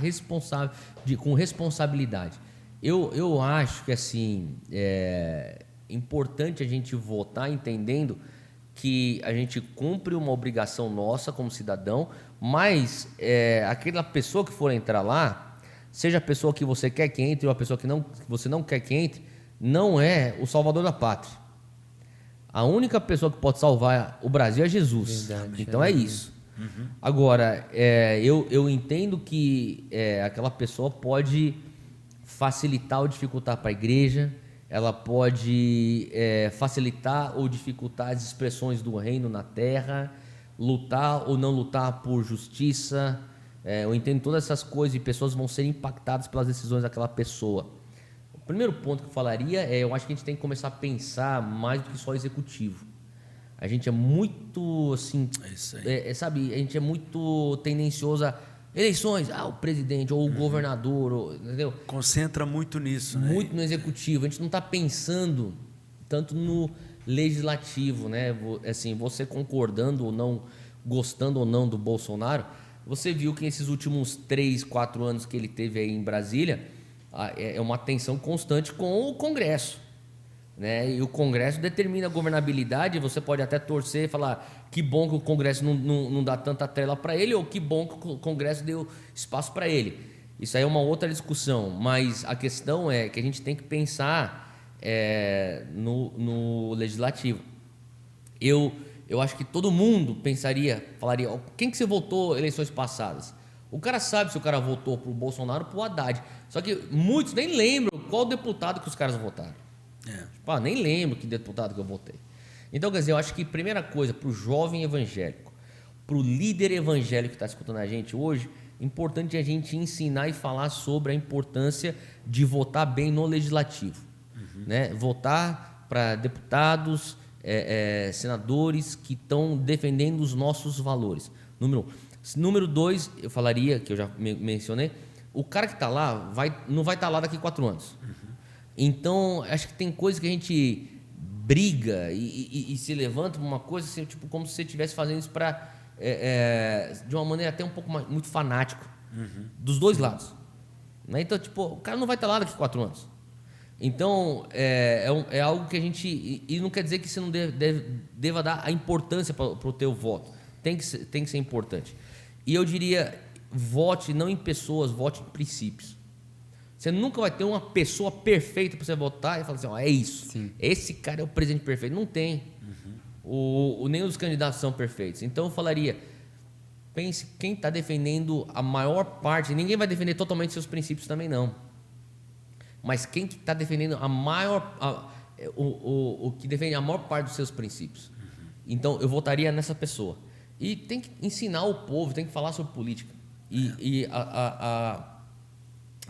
com responsabilidade. Eu acho que assim, é importante a gente votar entendendo que a gente cumpre uma obrigação nossa como cidadão, mas aquela pessoa que for entrar lá, seja a pessoa que você quer que entre ou a pessoa que você não quer que entre, não é o salvador da pátria. A única pessoa que pode salvar o Brasil é Jesus. Verdade, então é isso. Agora, eu entendo que aquela pessoa pode facilitar ou dificultar para a igreja, ela pode facilitar ou dificultar as expressões do reino na terra, lutar ou não lutar por justiça. Eu entendo todas essas coisas e pessoas vão ser impactadas pelas decisões daquela pessoa. O primeiro ponto que eu falaria eu acho que a gente tem que começar a pensar mais do que só executivo. A gente é muito, assim, sabe, a gente é muito tendencioso a eleições, o presidente ou o governador, entendeu? Concentra muito nisso, né? Muito no executivo. A gente não está pensando tanto no legislativo, né? Assim, você concordando ou não, gostando ou não do Bolsonaro, você viu que esses últimos 3, 4 anos que ele teve aí em Brasília, é uma tensão constante com o Congresso. Né? E o Congresso determina a governabilidade. Você pode até torcer e falar que bom que o Congresso não dá tanta trela para ele, ou que bom que o Congresso deu espaço para ele. Isso aí é uma outra discussão, mas a questão é que a gente tem que pensar no legislativo. Eu acho que todo mundo falaria, quem que você votou eleições passadas? O cara sabe se o cara votou para o Bolsonaro ou para o Haddad, só que muitos nem lembram qual deputado que os caras votaram. Nem lembro que deputado que eu votei. Então, quer dizer, eu acho que primeira coisa, para o jovem evangélico, para o líder evangélico que está escutando a gente hoje, é importante a gente ensinar e falar sobre a importância de votar bem no legislativo. Né? Votar para deputados, senadores que estão defendendo os nossos valores. Número 1. Número 2, eu falaria, que eu já mencionei, o cara que está lá não vai estar lá daqui a 4 anos. Então, acho que tem coisa que a gente briga e se levanta para uma coisa assim, tipo, como se você estivesse fazendo isso de uma maneira até um pouco muito fanático, dos dois lados. Né? Então, tipo, o cara não vai estar lá daqui a 4 anos. Então, é algo que a gente... E não quer dizer que você não deva dar a importância para o teu voto. Tem que ser importante. E eu diria, vote não em pessoas, vote em princípios. Você nunca vai ter uma pessoa perfeita para você votar e falar assim, é isso. Sim. Esse cara é o presidente perfeito. Não tem. Nenhum dos candidatos são perfeitos. Então eu falaria, pense quem está defendendo a maior parte. Ninguém vai defender totalmente seus princípios também não. Mas quem está defendendo o que defende a maior parte dos seus princípios. Então eu votaria nessa pessoa. E tem que ensinar o povo, tem que falar sobre política. E a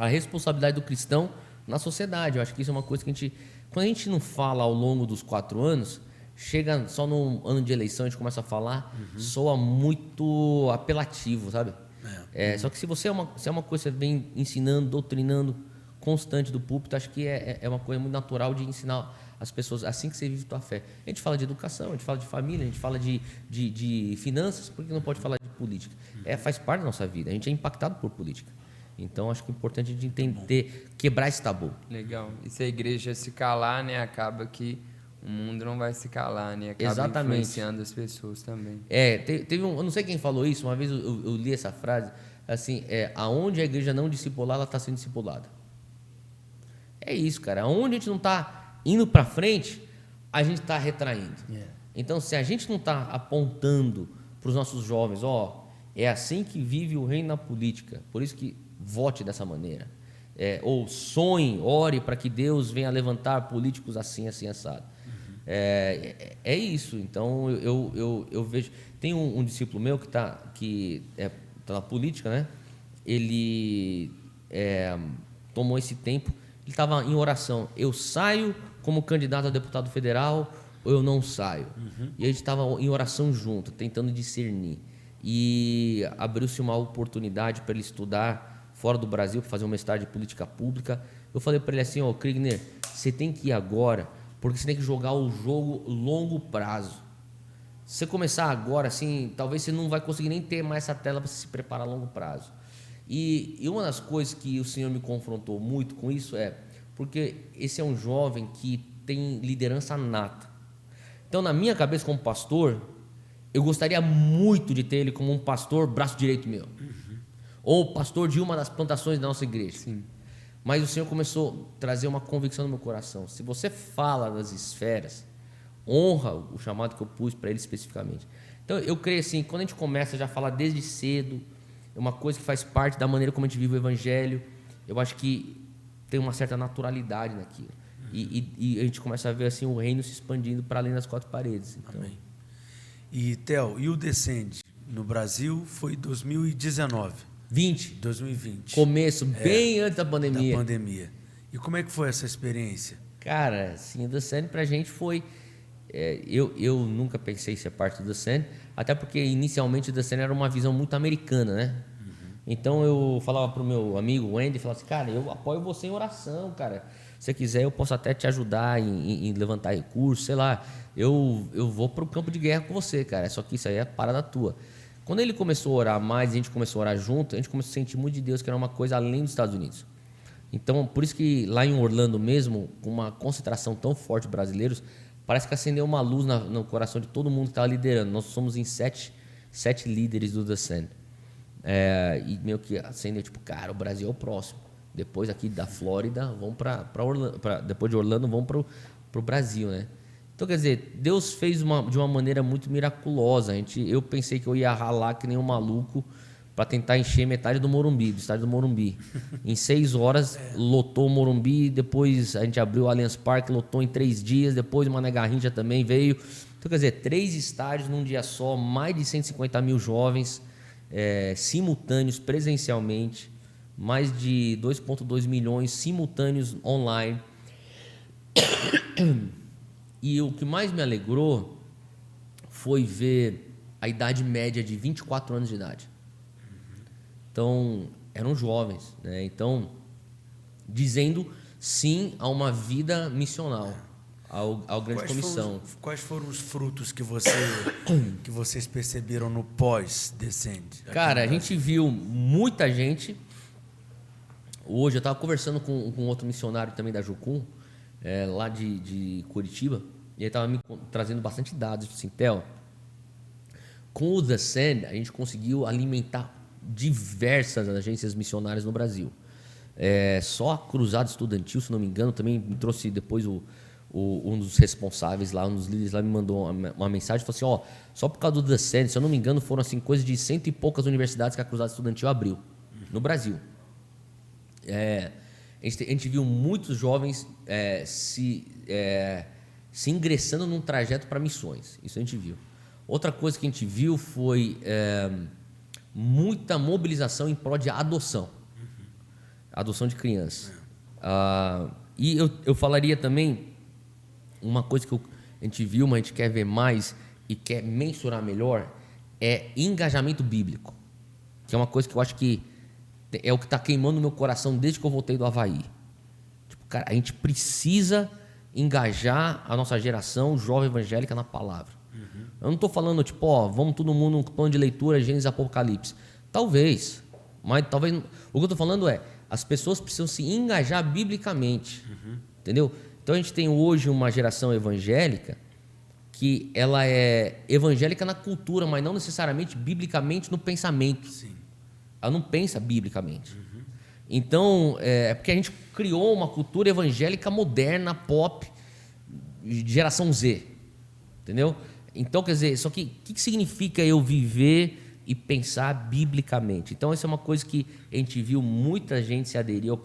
responsabilidade do cristão na sociedade. Eu acho que isso é uma coisa que quando a gente não fala ao longo dos 4 anos, chega só no ano de eleição, a gente começa a falar, soa muito apelativo, sabe? Só que se é uma coisa que você vem ensinando, doutrinando, constante do púlpito, acho que é uma coisa muito natural de ensinar as pessoas assim que você vive a tua fé. A gente fala de educação, a gente fala de família, a gente fala de finanças, por que não pode falar de política? Faz parte da nossa vida, a gente é impactado por política. Então, acho que é importante a gente entender, quebrar esse tabu. Legal. E se a igreja se calar, né, acaba que o mundo não vai se calar, né? Acaba Exatamente. Influenciando as pessoas também. Teve eu não sei quem falou isso, uma vez eu li essa frase, assim, aonde a igreja não discipular, ela está sendo discipulada. É isso, cara. Aonde a gente não está indo para frente, a gente está retraindo. Então, se a gente não está apontando para os nossos jovens, é assim que vive o reino na política, por isso que vote dessa maneira. Ou sonhe, ore para que Deus venha levantar políticos assim, assim, assado. É isso. Então, eu vejo... Tem um discípulo meu que tá na política, né? Ele tomou esse tempo, ele estava em oração. Eu saio como candidato a deputado federal ou eu não saio? E a gente estava em oração junto, tentando discernir. E abriu-se uma oportunidade para ele estudar fora do Brasil, para fazer uma mestrado de política pública. Eu falei para ele assim, Kriegner, você tem que ir agora, porque você tem que jogar o jogo longo prazo. Se você começar agora, assim, talvez você não vai conseguir nem ter mais essa tela para se preparar a longo prazo. E uma das coisas que o Senhor me confrontou muito com isso porque esse é um jovem que tem liderança nata. Então, na minha cabeça como pastor, eu gostaria muito de ter ele como um pastor braço direito meu. Ou pastor de uma das plantações da nossa igreja. Sim. Mas o Senhor começou a trazer uma convicção no meu coração. Se você fala das esferas, honra o chamado que eu pus para ele especificamente. Então, eu creio assim, quando a gente começa já a falar desde cedo, é uma coisa que faz parte da maneira como a gente vive o evangelho, eu acho que tem uma certa naturalidade naquilo. E a gente começa a ver assim o reino se expandindo para além das 4 paredes. Então, Amém. E, Theo, e o Descende no Brasil foi 2019. 2020. Começo, bem antes da pandemia. E como é que foi essa experiência? Cara, assim, o Descende pra gente foi... eu nunca pensei em ser parte do Descende, até porque inicialmente o Descende era uma visão muito americana, né? Então eu falava pro meu amigo o Andy, falava assim, cara, eu apoio você em oração, cara. Se você quiser, eu posso até te ajudar em levantar recursos, sei lá. Eu vou pro campo de guerra com você, cara. Só que isso aí é parada tua. Quando ele começou a orar mais, a gente começou a orar junto, a gente começou a sentir muito de Deus, que era uma coisa além dos Estados Unidos. Então, por isso que lá em Orlando mesmo, com uma concentração tão forte de brasileiros, parece que acendeu uma luz no coração de todo mundo que estava liderando. Nós somos em 7 líderes do Descend. E meio que acendeu, tipo, cara, o Brasil é o próximo. Depois aqui da Flórida, vamos para Orlando. Depois de Orlando, vamos para o Brasil, né? Então, quer dizer, Deus fez de uma maneira muito miraculosa. Eu pensei que eu ia ralar que nem um maluco para tentar encher metade do Morumbi, do estádio do Morumbi. Em 6 horas, lotou o Morumbi. Depois a gente abriu o Allianz Parque, lotou em 3 dias. Depois o Mané Garrincha também veio. Então, quer dizer, 3 estádios num dia só, mais de 150 mil jovens simultâneos, presencialmente. Mais de 2,2 milhões simultâneos online. E o que mais me alegrou foi ver a idade média de 24 anos de idade. Então, eram jovens, né? Então, dizendo sim a uma vida missional, ao grande comissão. Quais foram os frutos que vocês perceberam no pós-Descende? Cara, a gente viu muita gente. Hoje eu estava conversando com outro missionário também da Jucum, lá de Curitiba, e ele estava me trazendo bastante dados. Assim, Theo, com o Descend, a gente conseguiu alimentar diversas agências missionárias no Brasil. Só a Cruzada Estudantil, se não me engano, também me trouxe depois o um dos responsáveis lá, um dos líderes lá me mandou uma mensagem, falou assim, ó, só por causa do The Sand, se eu não me engano, foram assim coisas de 100 e poucas universidades que a Cruzada Estudantil abriu no Brasil. A gente viu muitos jovens se ingressando num trajeto para missões. Isso a gente viu. Outra coisa que a gente viu foi muita mobilização em prol de adoção. Adoção de crianças. E eu falaria também uma coisa que a gente viu, mas a gente quer ver mais e quer mensurar melhor, é engajamento bíblico. Que é uma coisa que eu acho que é o que está queimando no meu coração desde que eu voltei do Havaí. Tipo, cara, a gente precisa engajar a nossa geração jovem evangélica na palavra. Eu não estou falando, tipo, ó, vamos todo mundo num plano de leitura, Gênesis e Apocalipse. Talvez, mas talvez... O que eu estou falando é, as pessoas precisam se engajar biblicamente, entendeu? Então a gente tem hoje uma geração evangélica que ela é evangélica na cultura, mas não necessariamente biblicamente no pensamento. Sim. Ela não pensa biblicamente. Então, é porque a gente criou uma cultura evangélica moderna, pop, geração Z, entendeu? Então, quer dizer, só que o que significa eu viver e pensar biblicamente? Então, essa é uma coisa que a gente viu muita gente se aderir ao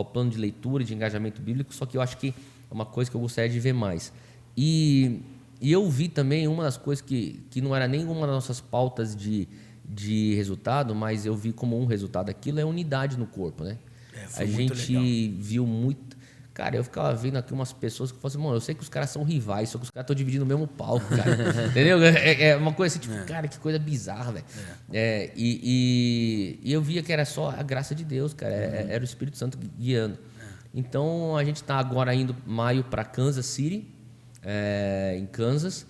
plano de leitura, de engajamento bíblico, só que eu acho que é uma coisa que eu gostaria de ver mais. E eu vi também uma das coisas que não era nenhuma das nossas pautas de resultado, mas eu vi como um resultado daquilo, é unidade no corpo, né? A gente viu muito... Cara, eu ficava vendo aqui umas pessoas que falavam assim, mano, eu sei que os caras são rivais, só que os caras estão dividindo o mesmo palco, cara. Entendeu? É uma coisa assim, tipo, cara, que coisa bizarra, velho. E eu via que era só a graça de Deus, cara. Era o Espírito Santo guiando. Então, a gente está agora indo maio para Kansas City, em Kansas,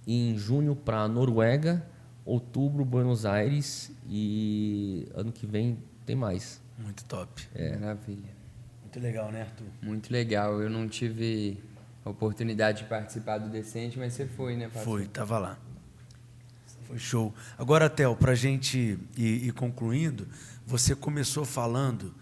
em junho para Noruega, outubro, Buenos Aires e ano que vem tem mais. Muito top. Maravilha. Muito legal, né, Arthur? Muito legal. Eu não tive a oportunidade de participar do Decente, mas você foi, né, pastor? Foi, estava lá. Foi show. Agora, Theo, para a gente ir concluindo, você começou falando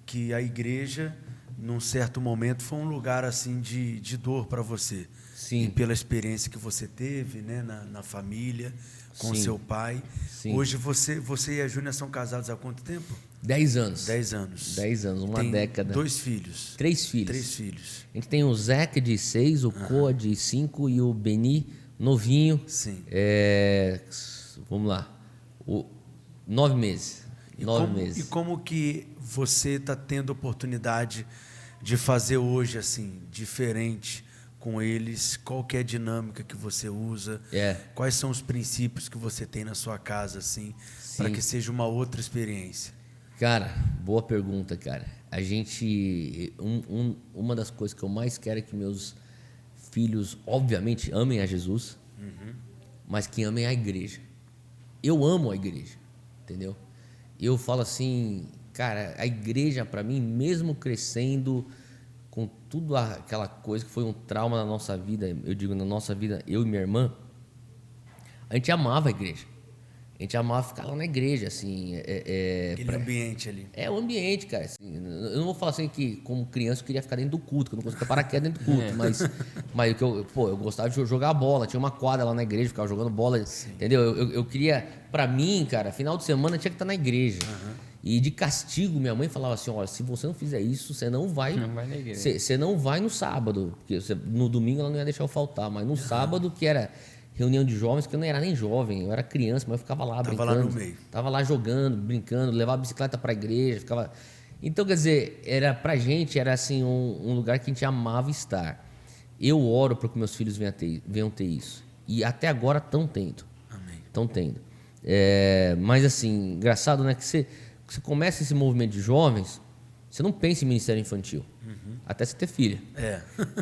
que a igreja, num certo momento, foi um lugar assim de dor para você. Sim. E pela experiência que você teve, né, na família, com seu pai. Sim. Hoje você e a Júnia são casados há quanto tempo? 10 anos. 10 anos. 10 anos, uma Tem década. 2 filhos. 3 filhos. 3 filhos. A gente tem o Zeca de 6, o Coa de 5 e o Beni novinho. Sim. Vamos lá. 9 meses. 9 meses. E como que você está tendo oportunidade de fazer hoje assim, diferente com eles? Qual que é a dinâmica que você usa? Quais são os princípios que você tem na sua casa, assim, para que seja uma outra experiência? Cara, boa pergunta, cara. A gente... uma das coisas que eu mais quero é que meus filhos, obviamente, amem a Jesus, mas que amem a igreja. Eu amo a igreja, entendeu? Eu falo assim, cara, a igreja, para mim, mesmo crescendo com tudo aquela coisa que foi um trauma na nossa vida, eu digo na nossa vida, eu e minha irmã, a gente amava a igreja. A gente amava ficar lá na igreja, assim... Aquele ambiente ali. O ambiente, cara. Assim, eu não vou falar assim que, como criança, eu queria ficar dentro do culto, que eu não conseguia paraquedas dentro do culto, mas eu gostava de jogar bola, tinha uma quadra lá na igreja, ficava jogando bola, entendeu? Eu queria... Pra mim, cara, final de semana tinha que estar na igreja. E de castigo, minha mãe falava assim, olha, se você não fizer isso, você não vai... Não vai na igreja. Você não vai no sábado, porque no domingo ela não ia deixar eu faltar, mas no sábado, que era... reunião de jovens, que eu não era nem jovem, eu era criança, mas eu ficava lá brincando. Tava lá no meio. Tava lá jogando, brincando, levava a bicicleta para a igreja, ficava... Então, quer dizer, pra gente, era assim, um lugar que a gente amava estar. Eu oro para que meus filhos venham ter isso. E até agora estão tendo. Amém. Estão tendo. Mas assim, engraçado, né, que você começa esse movimento de jovens, você não pensa em ministério infantil. Até você ter filha.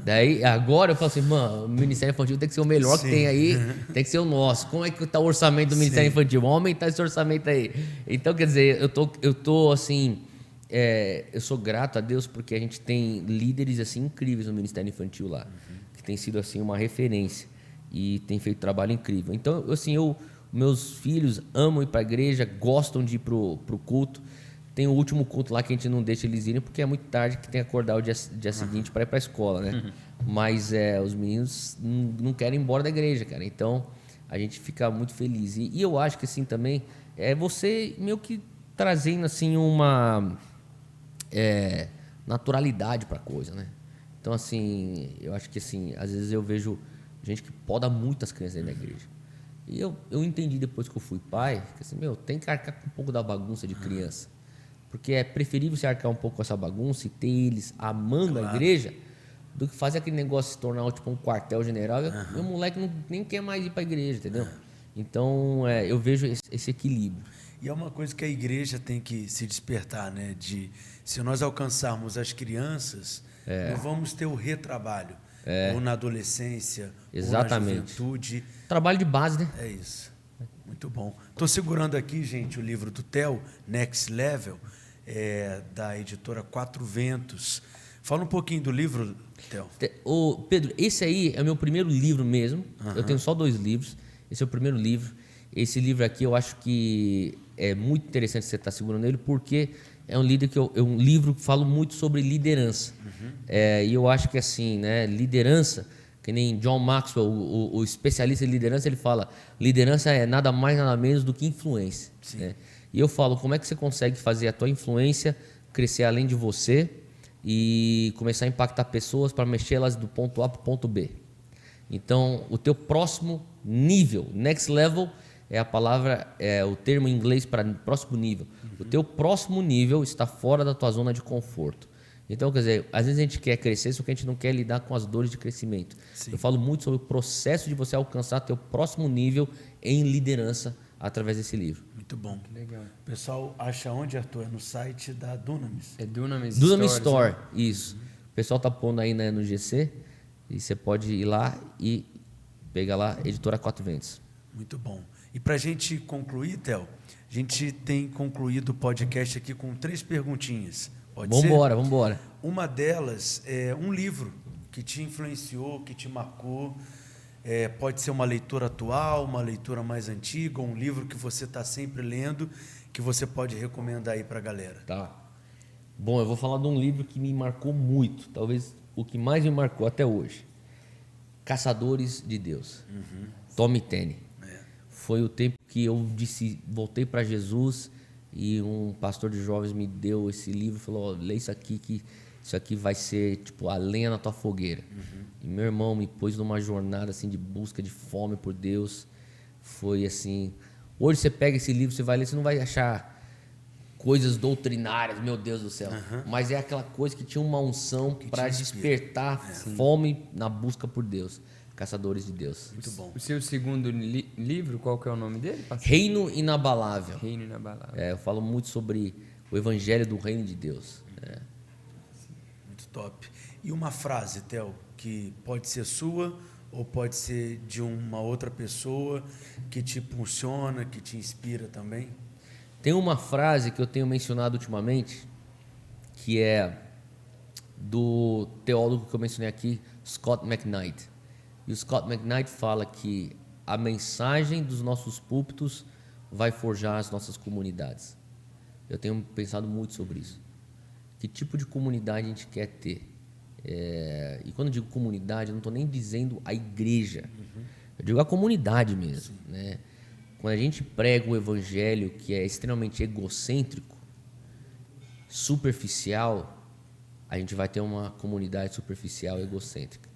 Daí, agora eu falo assim, mano, o Ministério Infantil tem que ser o melhor que tem aí, tem que ser o nosso. Como é que tá o orçamento do Ministério Infantil? Vamos aumentar esse orçamento aí. Então, quer dizer, eu tô assim, eu sou grato a Deus porque a gente tem líderes assim incríveis no Ministério Infantil lá, que tem sido assim uma referência e tem feito trabalho incrível. Então, assim, meus filhos amam ir para a igreja, gostam de ir pro culto. tem o último culto lá que a gente não deixa eles irem porque é muito tarde que tem que acordar o dia seguinte para ir para a escola, né? Mas os meninos não querem ir embora da igreja, cara. Então a gente fica muito feliz. E eu acho que assim também é você meio que trazendo assim uma naturalidade para a coisa, né? Então assim, eu acho que assim, às vezes eu vejo gente que poda muitas crianças dentro da igreja. E eu entendi depois que eu fui pai, que assim, tem que arcar com um pouco da bagunça de criança. Porque é preferível você arcar um pouco com essa bagunça e ter eles amando a igreja do que fazer aquele negócio se tornar tipo um quartel-general. E o moleque nem quer mais ir para a igreja, entendeu? Então, eu vejo esse equilíbrio. E é uma coisa que a igreja tem que se despertar, né? Se nós alcançarmos as crianças, não vamos ter o retrabalho. Ou na adolescência, Exatamente. ou na juventude. Trabalho de base, né? É isso. Muito bom. Estou segurando aqui, gente, o livro do Theo, Next Level, da editora Quatro Ventos. Fala um pouquinho do livro, Theo. Pedro, esse aí é o meu primeiro livro mesmo. Eu tenho só 2 livros. Esse é o primeiro livro. Esse livro aqui eu acho que é muito interessante você estar segurando ele, porque é um livro que fala muito sobre liderança. E eu acho que assim, né, liderança, que nem John Maxwell, o especialista em liderança, ele fala, liderança é nada mais, nada menos do que influência. Né? E eu falo, como é que você consegue fazer a tua influência crescer além de você e começar a impactar pessoas para mexer elas do ponto A para o ponto B. Então, o teu próximo nível, next level, é a palavra, o termo em inglês para próximo nível. O teu próximo nível está fora da tua zona de conforto. Então, quer dizer, às vezes a gente quer crescer, só que a gente não quer lidar com as dores de crescimento. Sim. Eu falo muito sobre o processo de você alcançar teu próximo nível em liderança através desse livro. Muito bom. Que legal. O pessoal acha onde, Arthur? É no site da Dunamis. É Dunamis Store, né? isso. O pessoal tá pondo aí, né, no GC e você pode ir lá e pegar lá, Editora Quatro Ventos. Muito bom. E para a gente concluir, Theo, a gente tem concluído o podcast aqui com 3 perguntinhas. Pode ser? Vambora. Uma delas é um livro que te influenciou, que te marcou. Pode ser uma leitura atual, uma leitura mais antiga, um livro que você está sempre lendo, que você pode recomendar aí para a galera. Tá. Bom, eu vou falar de um livro que me marcou muito, talvez o que mais me marcou até hoje. Caçadores de Deus. Tommy Tenney. Foi o tempo que eu voltei para Jesus e um pastor de jovens me deu esse livro e falou, lê isso aqui, que isso aqui vai ser tipo a lenha na tua fogueira. E meu irmão me pôs numa jornada assim de busca de fome por Deus. Foi assim, hoje você pega esse livro, você vai ler, você não vai achar coisas doutrinárias, meu Deus do céu. Mas é aquela coisa que tinha uma unção para despertar fome na busca por Deus. Caçadores de Deus. Muito bom. O seu segundo livro, qual que é o nome dele? Reino Inabalável. Reino Inabalável. Eu falo muito sobre o evangelho do reino de Deus. Muito top. E uma frase, Theo, que pode ser sua ou pode ser de uma outra pessoa que te impulsiona, que te inspira também? Tem uma frase que eu tenho mencionado ultimamente, que é do teólogo que eu mencionei aqui, Scott McKnight. E o Scott McKnight fala que a mensagem dos nossos púlpitos vai forjar as nossas comunidades. Eu tenho pensado muito sobre isso. Que tipo de comunidade a gente quer ter? E quando eu digo comunidade, eu não estou nem dizendo a igreja. Eu digo a comunidade mesmo. Né? Quando a gente prega o evangelho que é extremamente egocêntrico, superficial, a gente vai ter uma comunidade superficial e egocêntrica.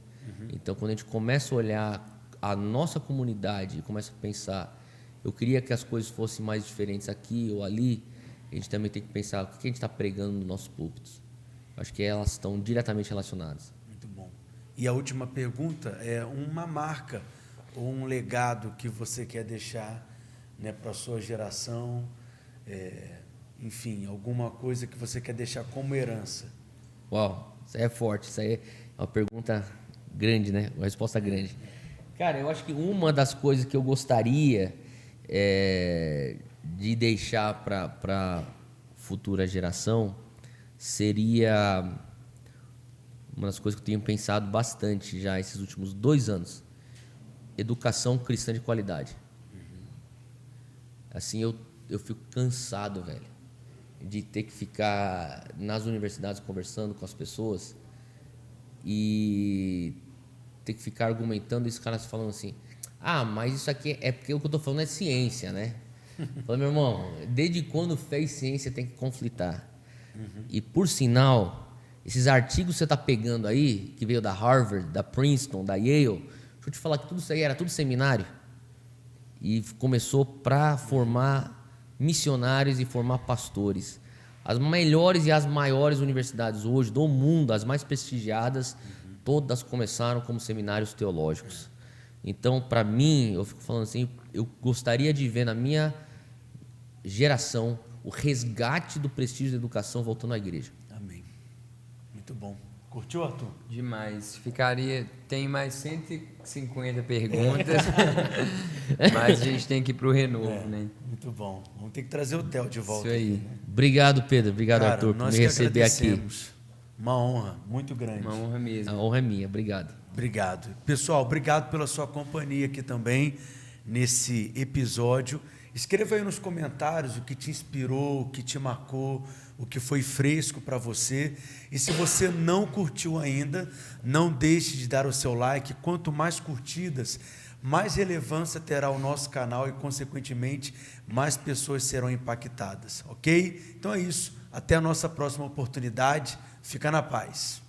Então, quando a gente começa a olhar a nossa comunidade e começa a pensar, eu queria que as coisas fossem mais diferentes aqui ou ali, a gente também tem que pensar o que a gente está pregando nos nossos púlpitos. Acho que elas estão diretamente relacionadas. Muito bom. E a última pergunta é uma marca ou um legado que você quer deixar, né, para a sua geração, enfim, alguma coisa que você quer deixar como herança. Uau, isso aí é forte, isso aí é uma pergunta grande, né? Uma resposta grande. Cara, eu acho que uma das coisas que eu gostaria de deixar para futura geração seria uma das coisas que eu tenho pensado bastante já esses últimos 2 anos: educação cristã de qualidade. Assim, eu fico cansado, velho, de ter que ficar nas universidades conversando com as pessoas e ter que ficar argumentando e os caras falando assim, mas isso aqui é porque o que eu tô falando é ciência, né? Falei, meu irmão, desde quando fé e ciência tem que conflitar? E por sinal, esses artigos que você tá pegando aí, que veio da Harvard, da Princeton, da Yale, deixa eu te falar que tudo isso aí era tudo seminário. E começou para formar missionários e formar pastores. As melhores e as maiores universidades hoje do mundo, as mais prestigiadas, todas começaram como seminários teológicos. Então, para mim, eu fico falando assim, eu gostaria de ver na minha geração o resgate do prestígio da educação voltando à igreja. Amém. Muito bom. Curtiu, Arthur? Demais. Tem mais 150 perguntas, mas a gente tem que ir pro renovo, né? Muito bom. Vamos ter que trazer o Theo de volta. Isso aí. Aqui, né? Obrigado, Pedro. Obrigado, Cara, Arthur, por nós me que receber aqui. agradecemos. Uma honra muito grande. Uma honra mesmo. A honra é minha. Obrigado. Obrigado. Pessoal, obrigado pela sua companhia aqui também nesse episódio. Escreva aí nos comentários o que te inspirou, o que te marcou, o que foi fresco para você. E se você não curtiu ainda, não deixe de dar o seu like. Quanto mais curtidas, mais relevância terá o nosso canal e, consequentemente, mais pessoas serão impactadas, ok? Então é isso. Até a nossa próxima oportunidade. Fica na paz.